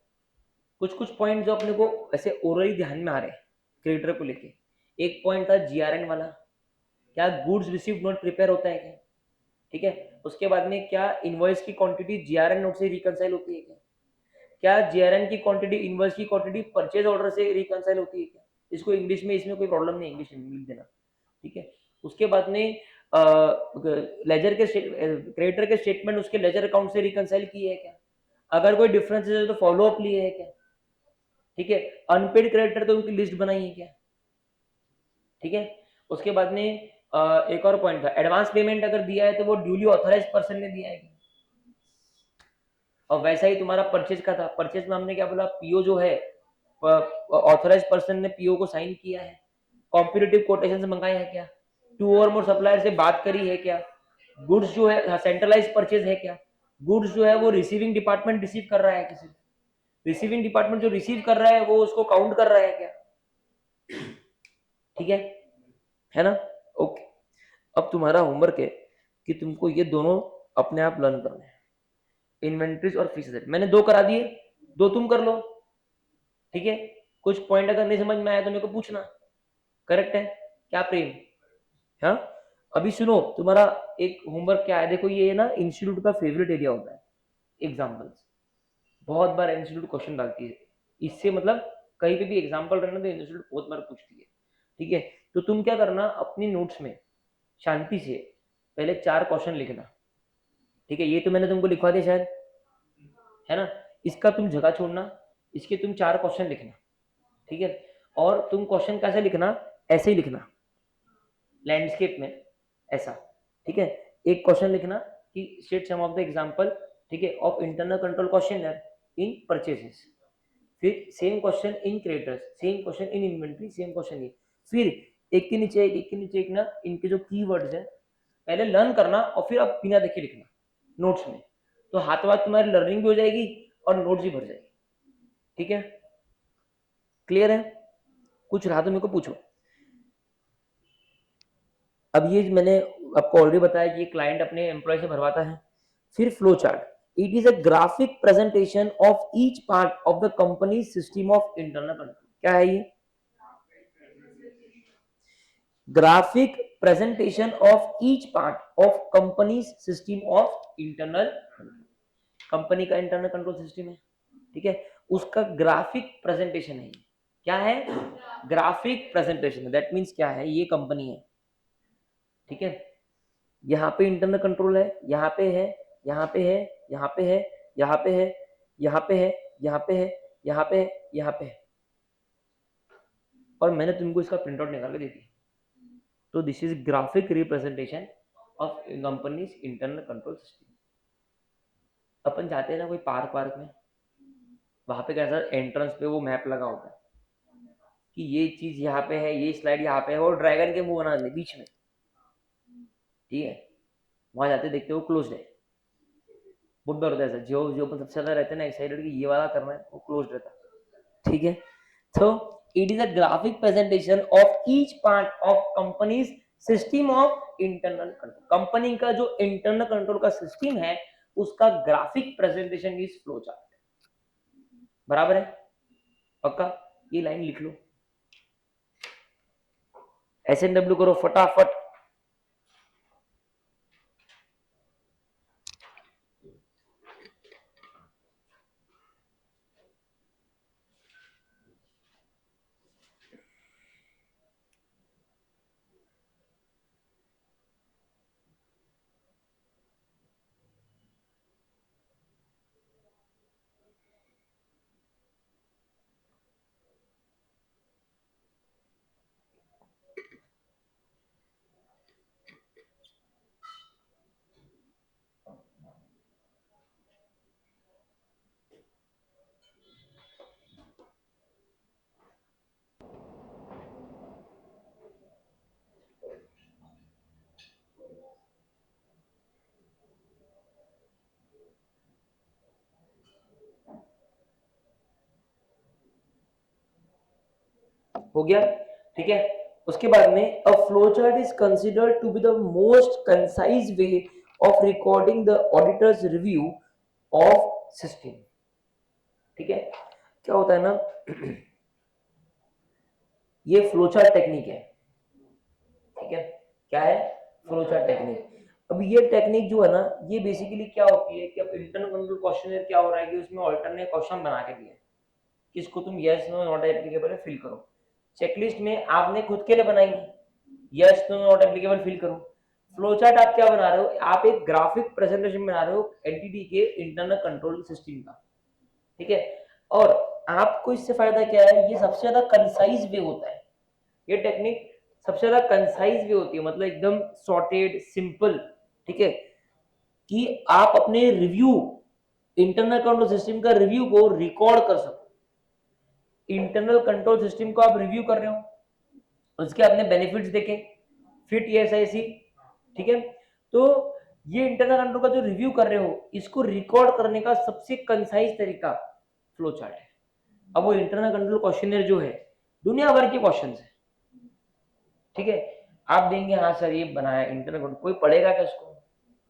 कुछ कुछ पॉइंट जो अपने को ऐसे ओरली ध्यान में आ रहे हैं क्रेडिटर को लेके। एक पॉइंट था जीआरएन वाला, क्या गुड्स रिसीव नोट प्रिपेयर होता है क्या, ठीक है। उसके बाद में क्या इनवॉइस की क्वांटिटी जीआरएन नोट से रिकंसाइल होती है क्या, क्या जीआरएन की क्वांटिटी इनवॉइस की क्वांटिटी परचेज ऑर्डर से रिकंसाइल होती है क्या। इसको इंग्लिश में, इसमें कोई प्रॉब्लम नहीं, इंग्लिश में लिख देना, ठीक है। उसके बाद में लेजर के क्रेडिटर के स्टेटमेंट उसके लेजर अकाउंट से रिकंसाइल किए है क्या, अगर कोई डिफरेंस है तो फॉलो अप लिए है क्या, ठीक है। अनपेड क्रेडिटर तो उनकी लिस्ट बनाई है क्या, ठीक है। उसके बाद में एक और पॉइंट था, एडवांस पेमेंट अगर दिया है तो वो ड्यूली ऑथराइज्ड पर्सन ने दिया है क्या। और वैसा ही तुम्हारा परचेज का था, परचेज में हमने क्या बोला, पीओ जो है ऑथराइज्ड पर्सन ने पीओ को साइन किया है, कॉम्पिटिटिव कोटेशन मंगाए हैं क्या, 2 और मोर सप्लायर से बात करी है क्या, गुड्स जो है सेंट्रलाइज परचेज है क्या, गुड्स जो है वो रिसीविंग डिपार्टमेंट रिसीव कर रहा है किसी, रिसीविंग डिपार्टमेंट जो रिसीव कर रहा है वो उसको काउंट कर रहा है क्या, ठीक है ना। ओके, अब तुम्हारा होमवर्क है कि तुमको ये दोनों अपने आप लर्न करना है, इन्वेंट्रीज और फिक्स्ड एसेट। मैंने 2 करा दिए, 2 तुम कर लो, ठीक है। कुछ पॉइंट अगर नहीं समझ में आया तो मेरे को पूछना, करेक्ट है क्या प्रेम। हाँ, अभी सुनो तुम्हारा एक होमवर्क क्या है, देखो ये ना इंस्टीट्यूट का फेवरेट एरिया होता है, एग्जाम्पल्स। बहुत बार इंस्टीट्यूट क्वेश्चन डालती है इससे, मतलब कहीं पे भी एग्जाम्पल रहना तो इंस्टीट्यूट बहुत बार पूछती है, ठीक है। तो तुम क्या करना, अपनी नोट्स में शांति से पहले 4 क्वेश्चन लिखना, ठीक है। ये तो मैंने तुमको लिखवा दिया शायद, है ना। इसका तुम जगह छोड़ना, इसके तुम 4 क्वेश्चन लिखना, ठीक है। और तुम क्वेश्चन कैसे लिखना, ऐसे ही लिखना लैंडस्केप में ऐसा, ठीक है। एक क्वेश्चन लिखना कि state some of the example, ठीक है, of internal control question in purchases, फिर same question in creditors, same question in inventory, same question in, फिर एक के नीचे एक के नीचे एक ना इनके जो कीवर्ड्स है पहले लर्न करना और फिर अब बिना देखे लिखना नोट्स में, तो हाथ हाथ तुम्हारी लर्निंग भी हो जाएगी और नोट्स भी भर जाएगी, ठीक है। क्लियर है, कुछ रहा तो मेरे को पूछो। अब ये मैंने आपको ऑलरेडी बताया कि क्लाइंट अपने एम्प्लॉय से भरवाता है। फिर flow chart, it is a graphic presentation of each part of the company system of internal control. क्या है ये, graphic presentation of each part of company system of internal, company का इंटरनल कंट्रोल सिस्टम है, ठीक है, उसका graphic presentation है। क्या है, ग्राफिक प्रेजेंटेशन, दैट मीन्स क्या है, ये कंपनी है, ठीक है। यहाँ पे इंटरनल कंट्रोल है, यहाँ पे है, यहाँ पे है, यहाँ पे है, यहाँ पे है, यहाँ पे है, यहाँ पे है, यहाँ पे है, यहाँ पे है, और मैंने तुमको इसका प्रिंट आउट निकाल के दे दी। तो this is graphic representation of company's internal control system. अपन जाते हैं ना कोई पार्क वार्क में, वहां पे कैसा एंट्रेंस पे वो मैप लगा होता है कि ये चीज यहाँ पे है, ये स्लाइड यहाँ पे है, और ड्रैगन के मुंह बना दे बीच में, ठीक है। वहां जाते देखते वो क्लोज है, बहुत बार होता है ऐसा, जो जो सबसे ज्यादा रहते हैं ना एक्साइटेड कि ये वाला करना है, वो क्लोज रहता है, ठीक है। तो it is a graphic presentation of each part of companies system of internal control, company का जो इंटरनल कंट्रोल का सिस्टम है उसका graphic presentation is flow chart. बराबर है, पक्का, ये लाइन लिख लो, SNW करो फटाफट। हो गया, ठीक है। उसके बाद में a flow chart is considered to be the most concise way of recording the auditor's review of system, ठीक है। क्या होता है ना, ये फ्लो चार्ट टेक्निक है, ठीक है। क्या है? Flow chart technique. अब ये टेक्निक जो है ना, ये बेसिकली क्या होती है कि अब इंटरनल कंट्रोल क्वेश्चन क्या हो रहा है कि उसमें ऑल्टरनेट क्वेश्चन बना के दिए कि इसको तुम यस नो नॉट एप्लीकेबल है फिल करो। चेकलिस्ट में आपने खुद के लिए बनाई है, yes no not applicable fill करो। फ्लो चार्ट आप क्या बना रहे हो, आप एक ग्राफिक प्रेजेंटेशन बना रहे हो एंटिटी के इंटरनल कंट्रोल सिस्टम का, ठीक है। और आपको इससे फायदा क्या है, ये सबसे ज्यादा कंसाइज वे होता है, ये टेक्निक सबसे ज्यादा कंसाइज वे होती है, मतलब एकदम सॉर्टेड सिंपल, ठीक है, कि आप अपने रिव्यू इंटरनल कंट्रोल सिस्टम का रिव्यू को रिकॉर्ड कर सको। इंटरनल कंट्रोल सिस्टम को आप रिव्यू कर रहे हो, उसके आपने बेनिफिट्स देखे, फिट यस ऐसी, ठीक है। तो ये इंटरनल कंट्रोल का जो रिव्यू कर रहे हो, इसको रिकॉर्ड करने का सबसे कंसाइज तरीका फ्लो चार्ट है। अब वो इंटरनल कंट्रोल क्वेश्चनर जो है, दुनिया भर के क्वेश्चन है, ठीक है। आप देंगे हाँ सर ये बनाया इंटरनल कंट्रोल, कोई पढ़ेगा क्या उसको?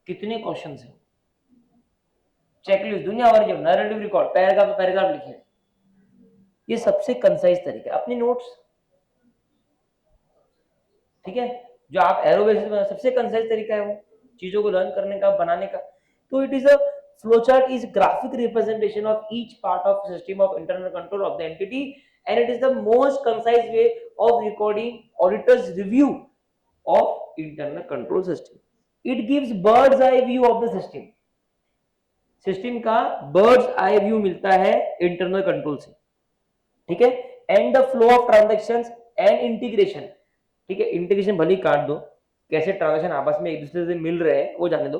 कितने क्वेश्चन है, चेकलिस्ट दुनिया भर के, नैरेटिव रिकॉर्ड, पैराग्राफ पैराग्राफ लिखे, ये सबसे कंसाइज तरीका। अपनी नोट्स, ठीक है, जो आप एरो बेसिस में सबसे कंसाइज तरीका है वो चीजों को लर्न करने का, बनाने का। तो it is a flow chart is graphic representation of each part of system of internal control of the entity and it is the most concise way of recording auditors review of internal control system. It gives birds eye view of the system, system का birds eye view मिलता है internal control से, ठीक है। And the flow of transactions and integration, ठीक है, integration भले काट दो, कैसे ट्रांजेक्शन आपस में एक दूसरे से मिल रहे हैं वो जाने दो।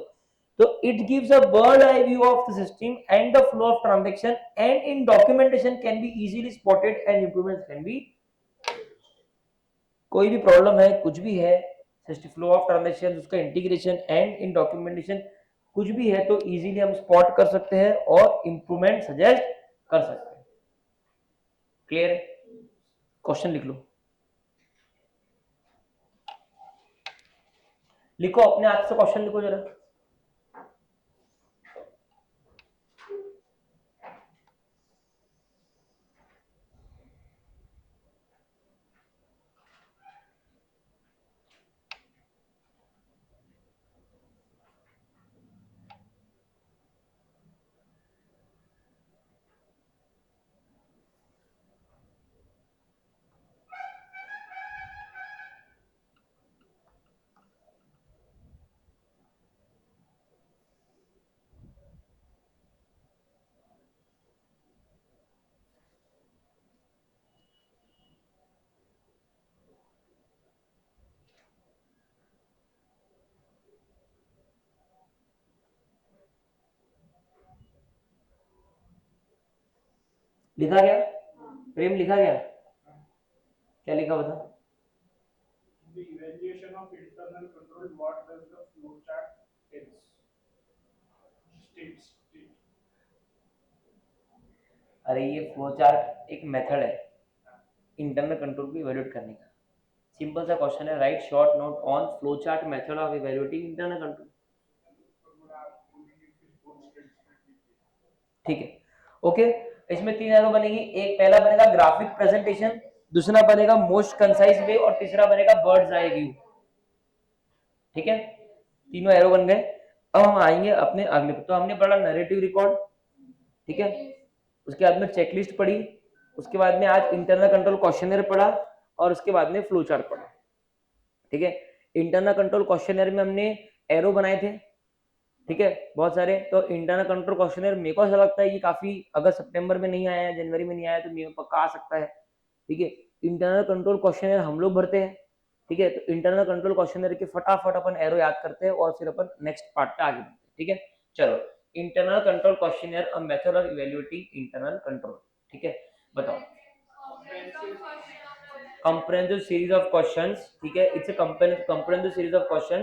तो it gives a bird eye view of the system and the flow of transaction and in documentation can be easily spotted and improvements can be, कोई भी प्रॉब्लम है कुछ भी है, सिस्टम फ्लो ऑफ ट्रांजेक्शन, उसका इंटीग्रेशन एंड इन डॉक्यूमेंटेशन कुछ भी है तो इजीली हम स्पॉट कर सकते हैं और इंप्रूवमेंट सजेस्ट कर सकते हैं। क्लियर है? क्वेश्चन लिख लो, लिखो अपने हाथ से क्वेश्चन लिखो जरा। लिखा गया? प्रेम लिखा गया? क्या लिखा बता? The evaluation of internal control, what does the flow chart states? अरे ये फ्लो चार्ट एक मेथड है इंटरनल कंट्रोल को इवेल्युएट करने का। सिंपल सा क्वेश्चन है, right short note on flow chart method of evaluating internal control, ठीक है। ओके, इसमें तीन एरो बनेगी, एक पहला बनेगा ग्राफिक प्रेजेंटेशन, दूसरा बनेगा मोस्ट कंसाइज वे और तीसरा बनेगा बर्ड्स आई व्यू, ठीक है। तीनों एरो बन गए। अब हम आएंगे अपने अगले, तो हमने पढ़ा नैरेटिव रिकॉर्ड, ठीक है, उसके बाद में चेकलिस्ट पढ़ी, उसके बाद में आज इंटरनल कंट्रोल क्वेश्चनर पढ़ा और उसके बाद में फ्लो चार्ट पढ़ा, ठीक है। इंटरनल कंट्रोल क्वेश्चनर में हमने एरो बनाए थे, ठीक है, बहुत सारे। तो इंटरनल कंट्रोल क्वेश्चनर मेरे को ऐसा लगता है कि काफी, अगर सितंबर में नहीं आया, जनवरी में नहीं आया तो मेरे को पक्का आ सकता है, ठीक है। इंटरनल कंट्रोल क्वेश्चनर हम लोग भरते हैं, ठीक है। तो इंटरनल कंट्रोल क्वेश्चनर के फटाफट अपन एरो याद करते हैं और फिर अपन नेक्स्ट पार्ट पे आगे बढ़ते हैं, ठीक है। चलो, internal control questionnaire a method of evaluating internal control, ठीक है, बताओ। comprehensive series of questions, ठीक है, it's a comprehensive series of question,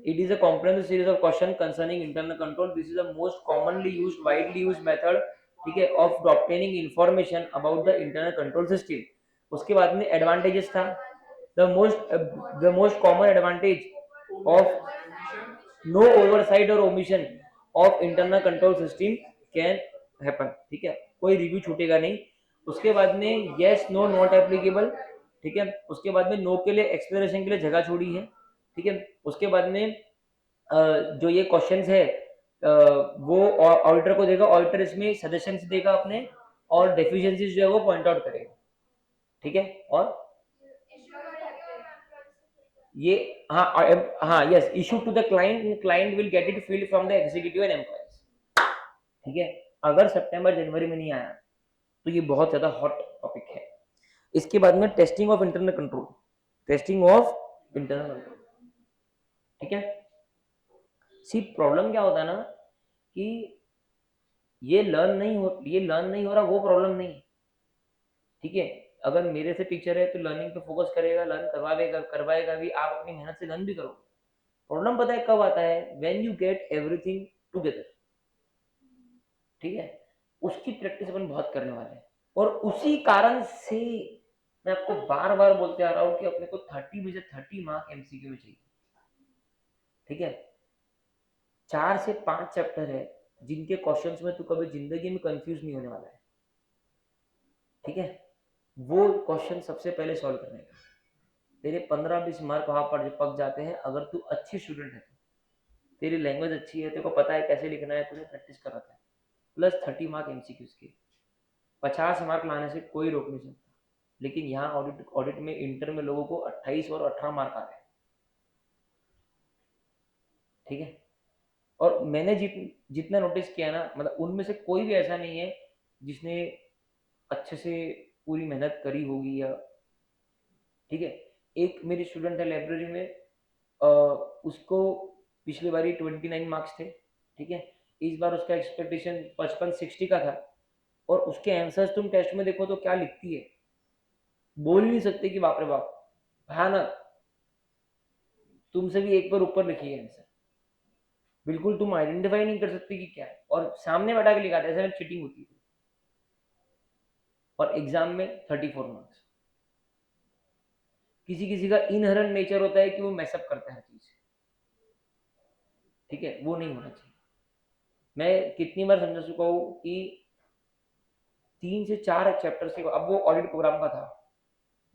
it is a comprehensive series of question concerning internal control, this is the most commonly used, widely used method ठीक है, of obtaining information about the internal control system. उसके बाद में advantages था, the most common advantage of no oversight और omission of internal control system can happen, ठीक है, कोई रिव्यू छूटेगा नहीं। उसके बाद में यस नो नॉट एप्लीकेबल, ठीक है, उसके बाद में नो के लिए एक्सप्लेनेशन के लिए जगह छोड़ी है, ठीक है। उसके बाद में जो ये क्वेश्चंस है वो ऑडिटर को देगा, ऑडिटर इसमें सजेशंस देगा अपने, और डेफिशिएंसीज जो है वो पॉइंट आउट करेगा, ठीक है। और ये हाँ हाँ yes, issue to the client, client will get it filled from the executive and employees, ठीक है। अगर सितंबर जनवरी में नहीं आया तो ये बहुत ज्यादा हॉट टॉपिक है। इसके बाद में testing of internal control, testing of internal control, ठीक है। सी प्रॉब्लम क्या होता है ना कि ये लर्न नहीं हो रहा, वो प्रॉब्लम नहीं, ठीक है। अगर मेरे से टीचर है तो लर्निंग पे फोकस करेगा, लर्न करवाएगा भी, आप अपनी मेहनत से लर्न भी करोगे। प्रॉब्लम पता है कब आता है, when you get everything together, ठीक है, उसकी प्रैक्टिस अपन बहुत करने वाले हैं। और उसी कारण से मैं आपको बार बार बोलते आ रहा हूं कि अपने को 30 में से 30 मार्क एमसीक्यू में चाहिए, ठीक है। 4 से 5 चैप्टर है जिनके क्वेश्चंस में तू कभी जिंदगी में कंफ्यूज नहीं होने वाला है, ठीक है। वो क्वेश्चन सबसे पहले सॉल्व करने का, तेरे 15-20 मार्क वहां पर पक जाते हैं अगर तू अच्छी स्टूडेंट है तो। तेरी लैंग्वेज अच्छी है, तेरे को पता है कैसे लिखना है, तूने प्रैक्टिस कर रखा है, प्लस 30 मार्क एमसीक्यूज के, 50 मार्क लाने से कोई रोक नहीं सकता। लेकिन यहाँ ऑडिट में इंटर में लोगों को 28 और 18 मार्क आ रहे हैं, ठीक है। और मैंने जितना नोटिस किया ना, मतलब उनमें से कोई भी ऐसा नहीं है जिसने अच्छे से पूरी मेहनत करी होगी, या ठीक है। एक मेरी स्टूडेंट है लाइब्रेरी में, उसको पिछली बारी 29 मार्क्स थे, ठीक है। इस बार उसका एक्सपेक्टेशन 55-60 का था, और उसके आंसर्स तुम टेस्ट में देखो तो क्या लिखती है, बोल नहीं सकते कि बाप रे बाप भयानक, तुमसे भी एक बार ऊपर लिखी है आंसर, बिल्कुल तुम आइडेंटिफाई नहीं कर सकते कि क्या है, और सामने बैठा के लिखा था, ऐसे में चीटिंग होती थी। और एग्जाम में 34 मार्क्स। किसी किसी का इनहरेंट नेचर होता है कि वो मैसअप करता है हर चीज, ठीक है, वो नहीं होना चाहिए। मैं कितनी बार समझा चुका हूँ कि 3 से 4 चैप्टर से, अब वो ऑडिट प्रोग्राम का था,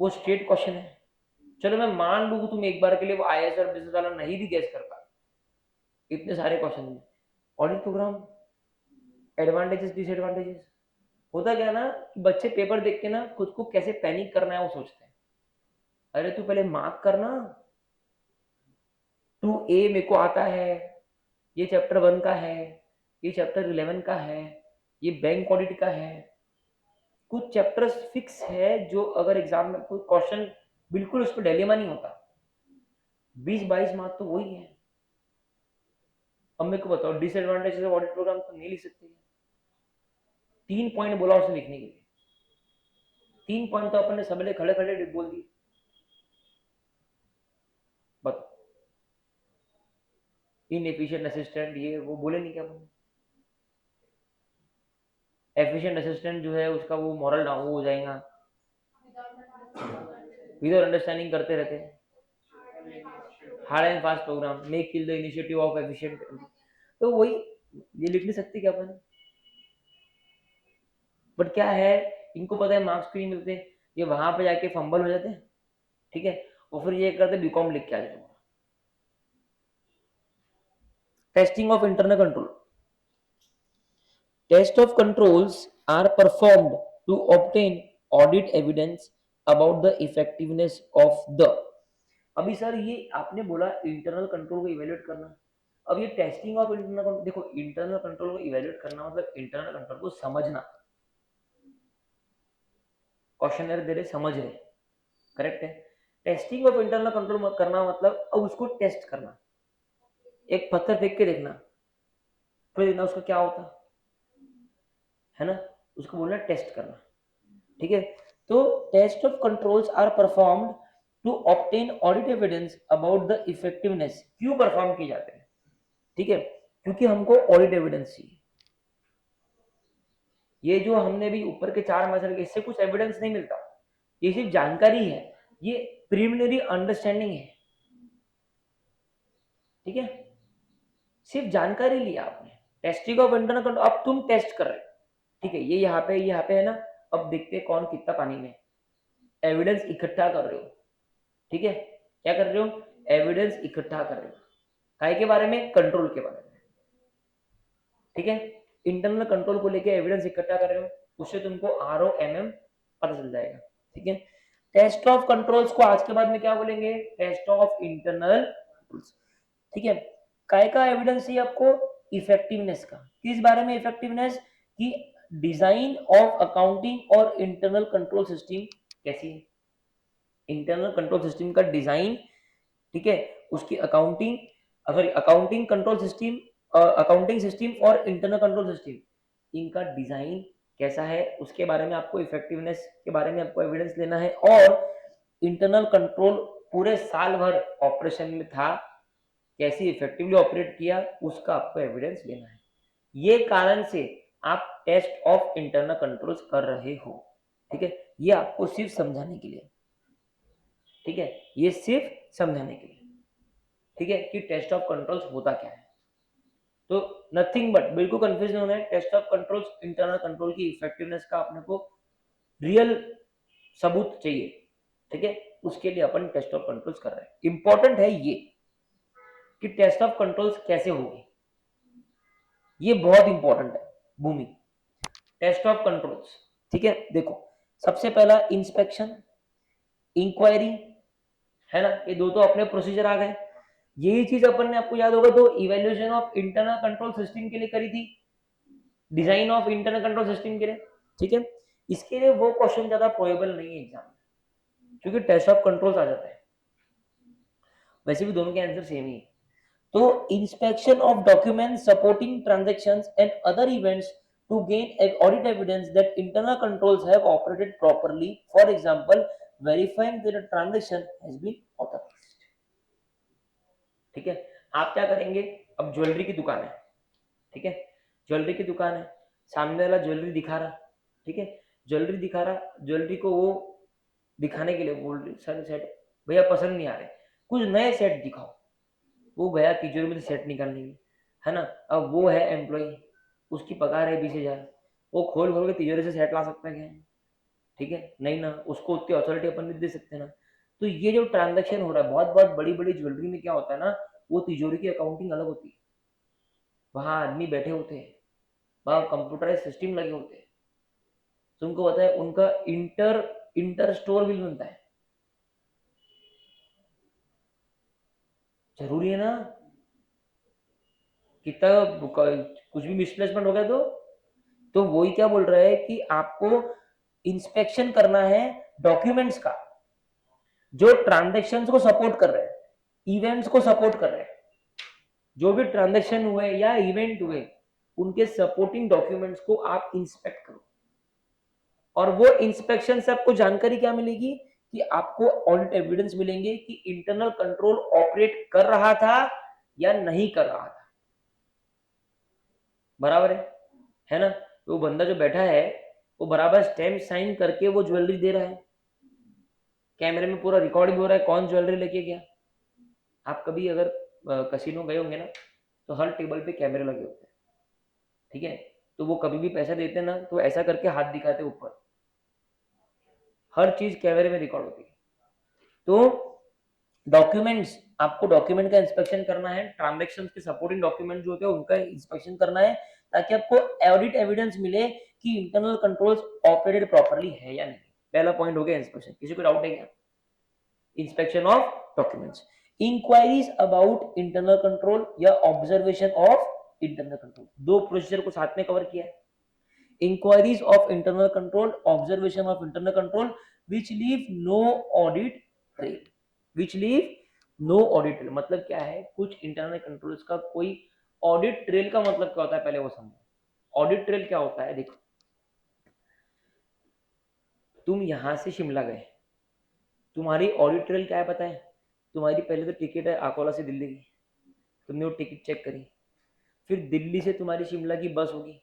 वो स्टेट क्वेश्चन है, चलो मैं मान लू तुम एक बार के लिए वो आईएएस और बिजनेस वाला नहीं भी गैस कर पाए, इतने सारे क्वेश्चन में ऑडिट प्रोग्राम, एडवांटेजेस डिसएडवांटेजेस, होता क्या ना कि बच्चे पेपर देख के ना खुद को कैसे पैनिक करना है वो सोचते हैं। अरे तू पहले मार्क करना, तू ए मेरे को आता है, ये चैप्टर 1 का है, ये चैप्टर 11 का है, ये बैंक ऑडिट का है, कुछ चैप्टर्स फिक्स है जो अगर एग्जाम में कोई क्वेश्चन बिल्कुल उस पर डिलेमा नहीं होता, 20-22 मार्क तो वही है। अब मेरे को बताओ डिसएडवांटेजेस ऑफ ऑडिट प्रोग्राम तो नहीं लिख सकते, 3 पॉइंट बोला उसने लिखने के लिए, 3 पॉइंट तो अपन ने सबले खड़े खड़े बोल दिए, बताओ। इनएफिशिएंट असिस्टेंट, ये वो बोले नहीं क्या बोले। एफिशिएंट असिस्टेंट जो है उसका वो मॉरल डाउन हो जाएगा, विदाउट अंडरस्टैंडिंग करते रहते हैं, hard and fast programme, make kill the initiative of efficient, तो वही ये लिख नहीं सकते क्या अपन। बट क्या है, इनको पता है मार्क्स क्यों नहीं मिलते, ये वहां पे जाके फंबल हो जाते हैं, ठीक है, और फिर ये करते बीकॉम लिख के आ जाते। Testing of internal control, test of controls are performed to obtain audit evidence about the effectiveness of the, अभी सर ये आपने बोला इंटरनल कंट्रोल को इवेल्युएट करना, अब ये टेस्टिंग ऑफ इंटरनल कंट्रोल, देखो इंटरनल कंट्रोल को इवेल्युएट करना मतलब इंटरनल कंट्रोल को समझना, क्वेश्चनर दे रहे समझ रहे, करेक्ट है। टेस्टिंग ऑफ इंटरनल कंट्रोल करना मतलब अब उसको टेस्ट करना, एक पत्थर फेंक के देखना, फिर देखना उसका क्या होता है ना, उसको बोलना टेस्ट करना, ठीक है। तो test of controls are performed to obtain audit evidence about the effectiveness, क्यों परफॉर्म किए जाते हैं, ठीक है, क्योंकि हमको ऑडिट एविडेंस चाहिए। ये जो हमने भी ऊपर के 4 मेथड के, इससे कुछ एविडेंस नहीं मिलता, ये सिर्फ जानकारी है, ये प्रिलिमिनरी अंडरस्टैंडिंग है, ठीक है, सिर्फ जानकारी लिया आपने। टेस्टिंग ऑफ इंटरनल कंट्रोल, अब तुम टेस्ट कर रहे हो, ठीक है, ये यहाँ पे है ना, अब देखते हैं कौन कितना पानी में, एविडेंस इकट्ठा कर रहे हो, ठीक है, क्या कर रहे हो, एविडेंस इकट्ठा कर रहे हो, काय के बारे में, कंट्रोल के बारे में, ठीक है, इंटरनल कंट्रोल को लेके एविडेंस इकट्ठा कर रहे हो, उससे तुमको ROMM पता चल जाएगा, ठीक है। टेस्ट ऑफ कंट्रोल्स को आज के बाद में क्या बोलेंगे, टेस्ट ऑफ इंटरनल कंट्रोल्स, ठीक है। काय का एविडेंस है आपको, इफेक्टिवनेस का, किस बारे में, इफेक्टिवनेस की डिजाइन ऑफ अकाउंटिंग और इंटरनल कंट्रोल सिस्टम कैसी है, इंटरनल कंट्रोल सिस्टम का डिजाइन, ठीक है, उसकी accounting, sorry accounting control system, accounting system और इंटरनल कंट्रोल सिस्टम, इनका डिजाइन कैसा है, उसके बारे में आपको, इफेक्टिवनेस के बारे में आपको एविडेंस लेना है, और इंटरनल कंट्रोल पूरे साल भर ऑपरेशन में था, कैसे इफेक्टिवली ऑपरेट किया, उसका आपको एविडेंस लेना है। ये कारण से आप टेस्ट ऑफ इंटरनल कंट्रोल्स कर रहे हो, ठीक है, ये आपको सिर्फ समझाने के लिए, ठीक है, ये सिर्फ समझाने के लिए, ठीक है, कि टेस्ट ऑफ कंट्रोल्स होता क्या है। तो नथिंग बट, बिल्कुल कंफ्यूज नहीं होना है, test of controls internal control की इफेक्टिवनेस का अपने को रियल सबूत चाहिए, ठीक है, उसके लिए अपन टेस्ट ऑफ कंट्रोल्स कर रहे हैं। इंपॉर्टेंट है ये कि टेस्ट ऑफ कंट्रोल्स कैसे होगी, ये बहुत इंपॉर्टेंट है भूमि। टेस्ट ऑफ कंट्रोल्स, ठीक है, देखो सबसे पहला इंस्पेक्शन, इंक्वायरी, है ना, ये दो तो अपने प्रोसीजर आ गए। यही चीज अपन ने, आपको याद होगा तो evaluation of internal control system के लिए करी थी, design of internal control system के लिए, ठीक है। इसके लिए वो क्वेश्चन ज्यादा प्रोबेबल नहीं है एग्जाम में, क्योंकि टेस्ट ऑफ कंट्रोल्स आ जाता है, वैसे भी दोनों के आंसर सेम ही है। तो inspection of documents supporting transactions and other events to gain audit evidence that internal controls have operated properly, for example verifying that a transaction has been authorized, ठीक है। आप क्या करेंगे, अब ज्वेलरी की दुकान है, ठीक है, ज्वेलरी की दुकान है, सामने वाला ज्वेलरी दिखा रहा, ठीक है, ज्वेलरी दिखा रहा, ज्वेलरी को वो दिखाने के लिए बोल रही, सर सेट भैया पसंद नहीं आ रहे, कुछ नए सेट दिखाओ, वो गया तिजोरी में से सेट निकालने की, है ना, अब वो है एम्प्लॉय, उसकी पगार है 20,000, वो खोल खोल के तिजोरी से सेट ला सकता है क्या, ठीक है, नहीं ना, उसको उतनी अथॉरिटी अपन नहीं दे सकते ना। तो ये जो ट्रांजेक्शन हो रहा है बहुत बहुत बड़ी बड़ी ज्वेलरी में, क्या होता है ना, वो तिजोरी की अकाउंटिंग अलग होती है, वहां आदमी बैठे होते हैं, वहां कंप्यूटराइज सिस्टम लगे होते हैं, तुमको पता है उनका इंटर इंटर स्टोर बिल बनता है, जरूरी है ना, कितना कुछ भी मिसप्लेसमेंट हो गया तो वही क्या बोल रहा है कि आपको इंस्पेक्शन करना है डॉक्यूमेंट्स का, जो ट्रांजेक्शन्स को सपोर्ट कर रहे हैं, इवेंट्स को सपोर्ट कर रहे हैं, जो भी ट्रांजेक्शन हुए या इवेंट हुए उनके सपोर्टिंग डॉक्यूमेंट्स को आप इंस्पेक्ट करो, और वो इंस्पेक्शन से आपको जानकारी क्या मिलेगी, कि आपको ऑडिट एविडेंस मिलेंगे कि इंटरनल कंट्रोल ऑपरेट कर रहा था या नहीं कर रहा था, बराबर है ना। तो वो बंदा जो बैठा है वो बराबर स्टैम्प साइन करके वो ज्वेलरी दे रहा है, कैमरे में पूरा रिकॉर्ड भी हो रहा है कौन ज्वेलरी लेके गया। आप कभी अगर कसिनो गए होंगे ना, तो हर टेबल पे कैमरे लगे होते हैं, ठीक है, तो वो कभी भी पैसा देते हैं ना, तो ऐसा करके हाथ दिखाते ऊपर, हर चीज कैमरे में रिकॉर्ड होती है। तो डॉक्यूमेंट्स, आपको डॉक्यूमेंट का इंस्पेक्शन करना है, ट्रांजेक्शन के सपोर्टिंग डॉक्यूमेंट जो होते हैं उनका इंस्पेक्शन करना है, ताकि आपको ऑडिट एविडेंस मिले कि इंटरनल कंट्रोल्स ऑपरेटेड प्रॉपर्ली है या नहीं। पहला पॉइंट हो गया इंस्पेक्शन, किसी को डाउट है क्या, inspection of documents. Inquiries about internal control या ऑब्जर्वेशन ऑफ इंटरनल कंट्रोल, दो प्रोसीजर को साथ में कवर किया है, inquiries of internal control, observation of internal control, which leave no audit trail, which leave no audit trail मतलब क्या है, कुछ इंटरनल कंट्रोल्स का कोई ऑडिट ट्रेल का मतलब क्या होता है, पहले वो समझो। ऑडिट ट्रेल क्या होता है, देखो तुम यहां से शिमला गए, तुम्हारी ऑडिट ट्रेल क्या है पता है, तुम्हारी पहले तो टिकट है अकोला से दिल्ली की, तुमने वो टिकट चेक करी, फिर दिल्ली से तुम्हारी शिमला की बस होगी,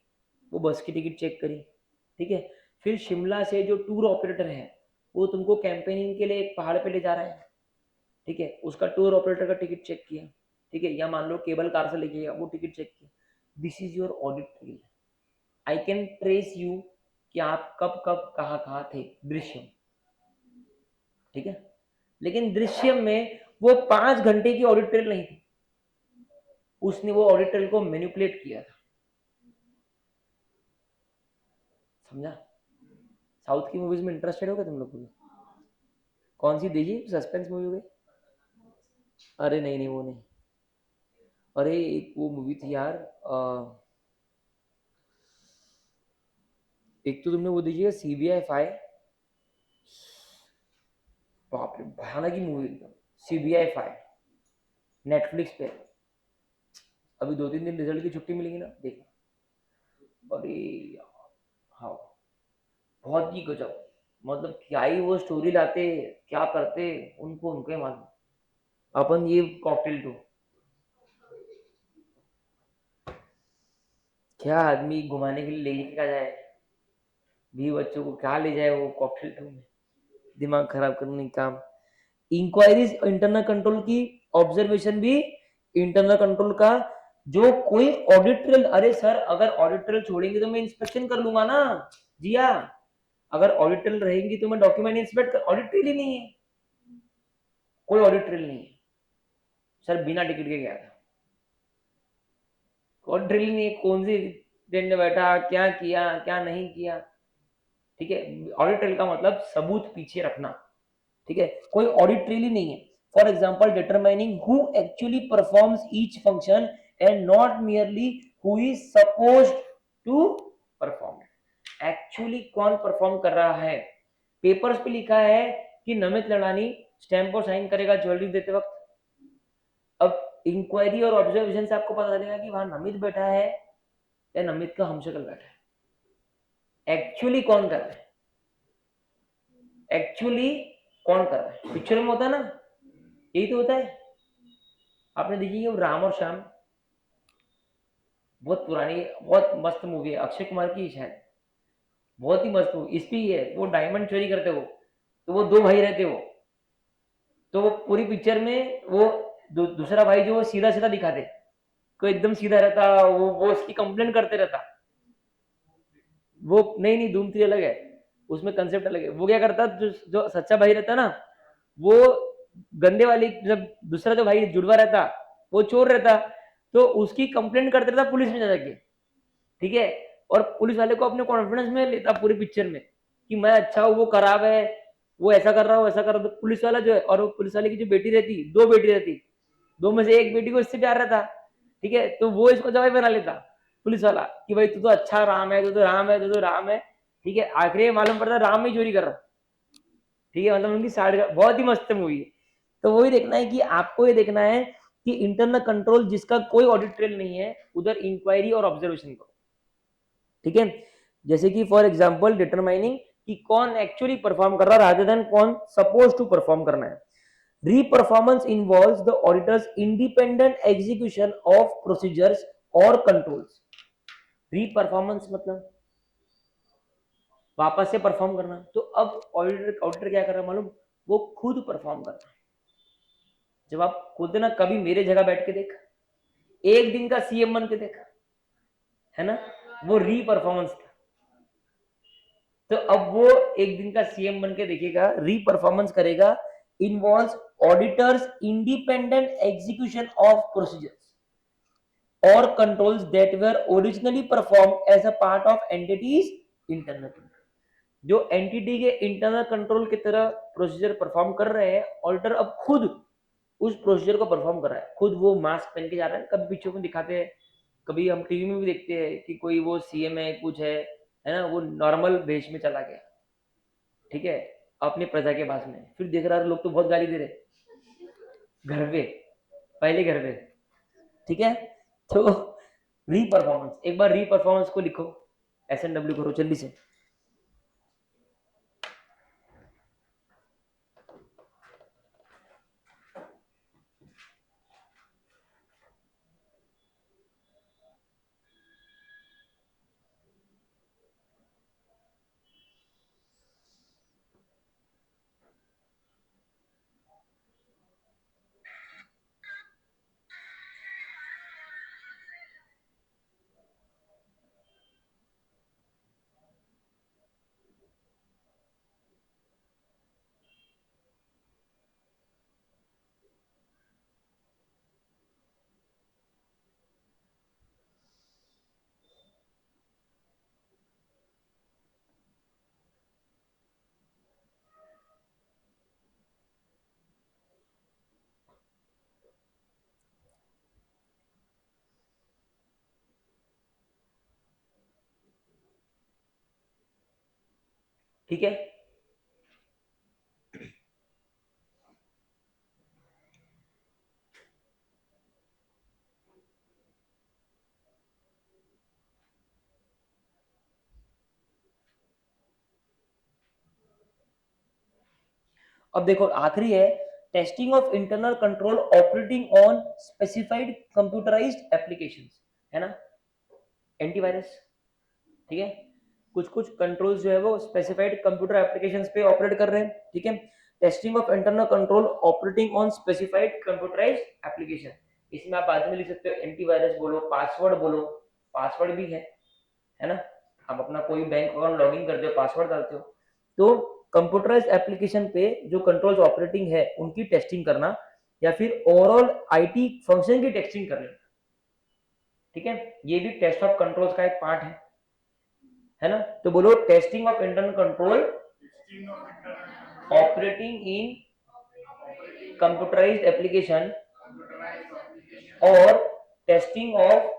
वो बस की टिकट चेक करी, ठीक है। फिर शिमला से जो टूर ऑपरेटर है वो तुमको कैंपेनिंग के लिए एक पहाड़ पे ले जा रहा है, ठीक है, उसका टूर ऑपरेटर का टिकट चेक किया, ठीक है, या मान लो केबल कार से लेके गया, वो टिकट चेक किया। This is your audit trail. I can trace you कि आप कब कब कहाँ कहाँ थे। दृश्यम, ठीक है। लेकिन दृश्यम में वो 5 घंटे की ऑडिट ट्रेल नहीं थी, उसने वो ऑडिट ट्रेल को मैनिपुलेट किया था, समझा। साउथ की मूवीज में इंटरेस्टेड हो गए तुम लोग को? कौन सी देखी सस्पेंस मूवी हो गई? अरे नहीं नहीं, वो नहीं। अरे एक वो मूवी थी यार, एक तो तुमने वो देखिएगा CBI फाइव, बाप रे भयानक ही मूवी एकदम। CBI फाइव नेटफ्लिक्स पे, अभी 2-3 दिन रिजल्ट की छुट्टी मिलेगी ना, देखना। अरे यार, हाँ, बहुत ही गजब। मतलब क्या ही वो स्टोरी लाते, क्या करते, उनको उनके मालूम। अपन ये कॉकटेल टू, क्या आदमी घुमाने के लिए लेके क्या जाए, भी बच्चों को क्या ले जाए वो कॉकटेल टू में, दिमाग खराब करने का काम। इंक्वायरीज इंटरनल कंट्रोल की, ऑब्जर्वेशन भी इंटरनल कंट्रोल का। जो कोई ऑडिटरल, अरे सर अगर ऑडिटरल छोड़ेंगे तो मैं इंस्पेक्शन कर लूंगा ना, जिया। अगर ऑडिटरल रहेंगी तो मैं डॉक्यूमेंट इंस्पेक्ट कर, ऑडिटरल ही नहीं है, कोई ऑडिटरल नहीं है। सर बिना टिकट के गया था, ऑडिटरल ही नहीं है, कौन सी ट्रेन में बैठा, क्या किया क्या नहीं किया, ठीक है। ऑडिटरल का मतलब सबूत पीछे रखना, ठीक है, कोई ऑडिट ट्रेल ही नहीं है। For example determining who actually performs each function and not merely who is suppose to perform. Actually कौन परफॉर्म कर रहा है। पेपर्स पे लिखा है कि नमित लड़ानी स्टैंप और साइन करेगा ज्वेलरी देते वक्त। अब इंक्वायरी और ऑब्जर्वेशन से आपको पता चलेगा कि वहां नमित बैठा है या नमित का हमशक्ल बैठा है। एक्चुअली कौन कर रहा है, एक्चुअली कौन कर रहा है, पिक्चर में होता है ना, यही तो होता है। आपने देखी है राम और श्याम, बहुत पुरानी बहुत मस्त मूवी है, अक्षय कुमार की शायद, बहुत ही मस्त मूवी। इस पे ही है, वो डायमंड चोरी करते वो, तो वो दो भाई रहते वो, तो वो पूरी पिक्चर में वो दूसरा भाई जो सीधा सीधा दिखाते, कोई एकदम सीधा रहता, वो उसकी कंप्लेन करते रहता। वो नहीं नहीं, धूम 3 अलग है, उसमें कंसेप्ट अलग है। वो क्या करता, जो सच्चा भाई रहता ना, वो गंदे वाली, जब दूसरा जो भाई जुड़वा रहता वो चोर रहता, तो उसकी कंप्लेंट करते रहता पुलिस में जाके, ठीक है। और पुलिस वाले को अपने कॉन्फिडेंस में लेता पूरी पिक्चर में कि मैं अच्छा हूँ, वो खराब है, वो ऐसा कर रहा हूँ ऐसा कर रहा हूँ। तो पुलिस वाला जो है, और वो पुलिस वाले की जो बेटी रहती, 2 बेटी रहती, 2 में से एक बेटी को इससे प्यार रहता, ठीक है, तो वो इसको जवाई बना लेता पुलिस वाला कि भाई तू तो अच्छा राम है, तू तो राम है, तू तो राम है, ठीक है। आखिरी मालूम पड़ता राम ही चोरी कर रहा, ठीक है। मतलब उनकी साइड का बहुत ही मस्त मूवी है। तो वही देखना है कि आपको ये देखना है कि इंटरनल कंट्रोल जिसका कोई ऑडिट ट्रेल नहीं है, उधर इंक्वायरी और ऑब्जर्वेशन करो, ठीक है। जैसे कि फॉर एग्जांपल डिटरमाइनिंग कि कौन एक्चुअली परफॉर्म कर रहा है रादर देन कौन सपोज टू परफॉर्म करना है। Reperformance involves the auditors independent execution of procedures और कंट्रोल्स। रीपरफॉर्मेंस मतलब वापस से परफॉर्म करना। तो अब ऑडिटर ऑडिटर क्या कर रहा है मालूम, वो खुद परफॉर्म कर रहा है। जब आप खुद ना कभी मेरे जगह बैठ के देख, एक दिन का CM बन के देख, है ना, वो री परफॉर्मेंस था। तो अब वो एक दिन का CM बन के देखेगा, री परफॉर्मेंस करेगा, involves auditors independent execution of procedures और controls that were originally perform as a part of entity's internal control. जो एंटिटी के इंटरनल कंट्रोल की तरह प्रोसीजर परफॉर्म कर रहे हैं, ऑडिटर अब खुद उस प्रोसीजर को परफॉर्म कर रहा है। खुद वो मास्क पहन के जा रहा है, कभी पीछे में दिखाते हैं, कभी हम टीवी में भी देखते हैं कि कोई वो CM है कुछ है ना, वो नॉर्मल भेष में चला गया, ठीक है, अपनी प्रजा के पास में। फिर देख रहा है लोग तो बहुत गाली दे रहे घर पे, पहले घर पे, ठीक है। तो री परफॉर्मेंस, एक बार री परफॉर्मेंस को लिखो, SNW करो जल्दी से। ठीक है। अब देखो आखिरी है, testing of internal control operating on specified computerised applications, है ना, एंटीवायरस, ठीक है। कुछ कुछ कंट्रोल्स जो है वो स्पेसिफाइड कंप्यूटर एप्लीकेशंस पे ऑपरेट कर रहे हैं, ठीक है। Testing of internal control operating on specified computerised application, इसमें आप बाद में लिख सकते हो एंटीवायरस बोलो, पासवर्ड बोलो, पासवर्ड भी है ना। आप अपना कोई बैंक अकाउंट लॉगिन करते हो, पासवर्ड डालते हो। तो कंप्यूटराइज्ड एप्लीकेशन पे जो कंट्रोल्स ऑपरेटिंग है उनकी टेस्टिंग करना, या फिर ओवरऑल आईटी फंक्शन की टेस्टिंग करना, ठीक है। ये भी टेस्ट ऑफ कंट्रोल्स का एक पार्ट है ना। तो बोलो testing of internal control operating in computerised application और testing of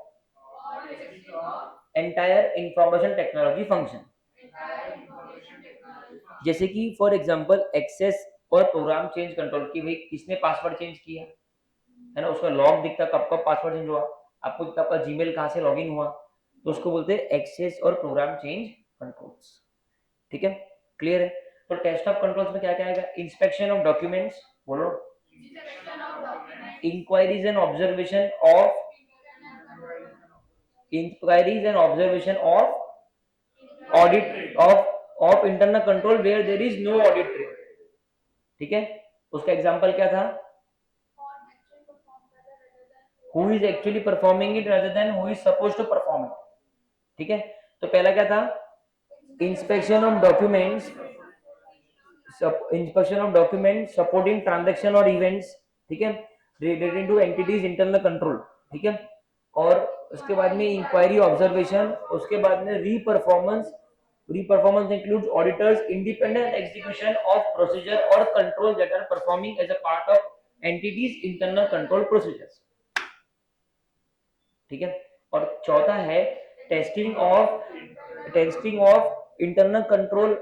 entire information technology function. जैसे कि फॉर एग्जांपल एक्सेस और प्रोग्राम चेंज कंट्रोल की, भाई किसने पासवर्ड चेंज किया, है ना, उसका लॉग दिखता कब कब पासवर्ड चेंज हुआ, आपको दिखता आपका जीमेल कहां से लॉगिन हुआ, तो उसको बोलते हैं एक्सेस और प्रोग्राम चेंज कंट्रोल्स, ठीक है। क्लियर है। तो टेस्ट ऑफ कंट्रोल्स में क्या क्या आएगा, इंस्पेक्शन ऑफ डॉक्यूमेंट्स, बोलो, inquiries and observation of, inquiries and observation of audit of internal control where there is no audit trail, ठीक है। उसका एग्जांपल क्या था, who is actually performing it rather than who is supposed to perform it, ठीक है। तो पहला क्या था, inspection of documents, inspection of document supporting transaction और इवेंट्स, ठीक है, related two entities internal control, ठीक है। और उसके बाद में इंक्वायरी ऑब्जर्वेशन, उसके बाद में reperformance includes auditors independent execution of procedure और control that are performing as a part of entity's internal control procedures, ठीक है। और चौथा है testing of internal control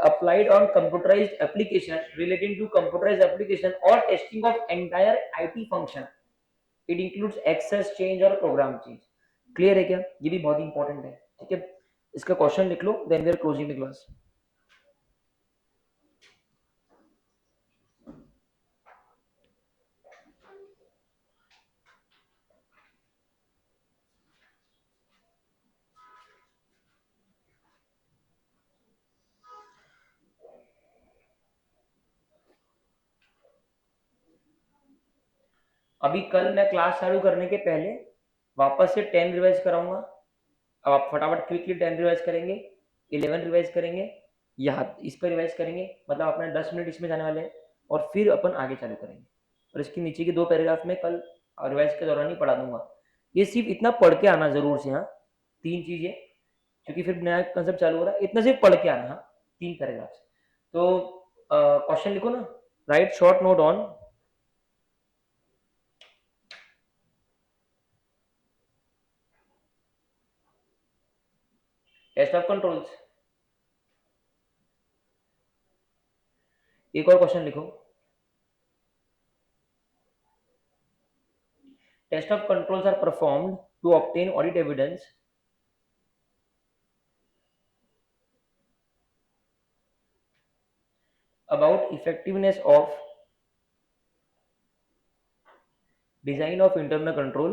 applied on computerized application, relating to computerized application or testing of entire IT function, it includes access change और program change। Clear है क्या, ये भी बहुत इंपॉर्टेंट है, ठीक है। इसका क्वेश्चन लिख लो, then we are closing the class. अभी कल मैं क्लास चालू करने के पहले वापस से 10 रिवाइज कराऊंगा। अब आप फटाफट क्विकली 10 रिवाइज करेंगे, 11 रिवाइज करेंगे, या इस पर रिवाइज करेंगे, मतलब अपने 10 मिनट इसमें जाने वाले हैं, और फिर अपन आगे चालू करेंगे। और इसके नीचे के 2 पैराग्राफ में कल रिवाइज के दौरान ही पढ़ा दूंगा। ये सिर्फ इतना पढ़ के आना जरूर से, हाँ 3 चीजें, क्योंकि फिर नया कंसेप्ट चालू हो रहा है, इतना सिर्फ पढ़ के आना, हाँ 3 पैराग्राफ। तो क्वेश्चन लिखो ना, write short note on test of controls. एक और क्वेश्चन लिखो, test of controls are performed to obtain audit evidence about effectiveness of design of internal control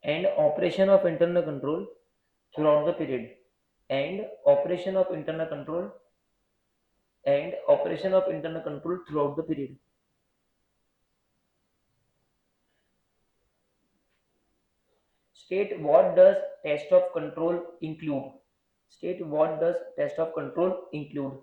and operation of internal control throughout the period, and operation of internal control throughout the period। State what does test of control include, state what does test of control include।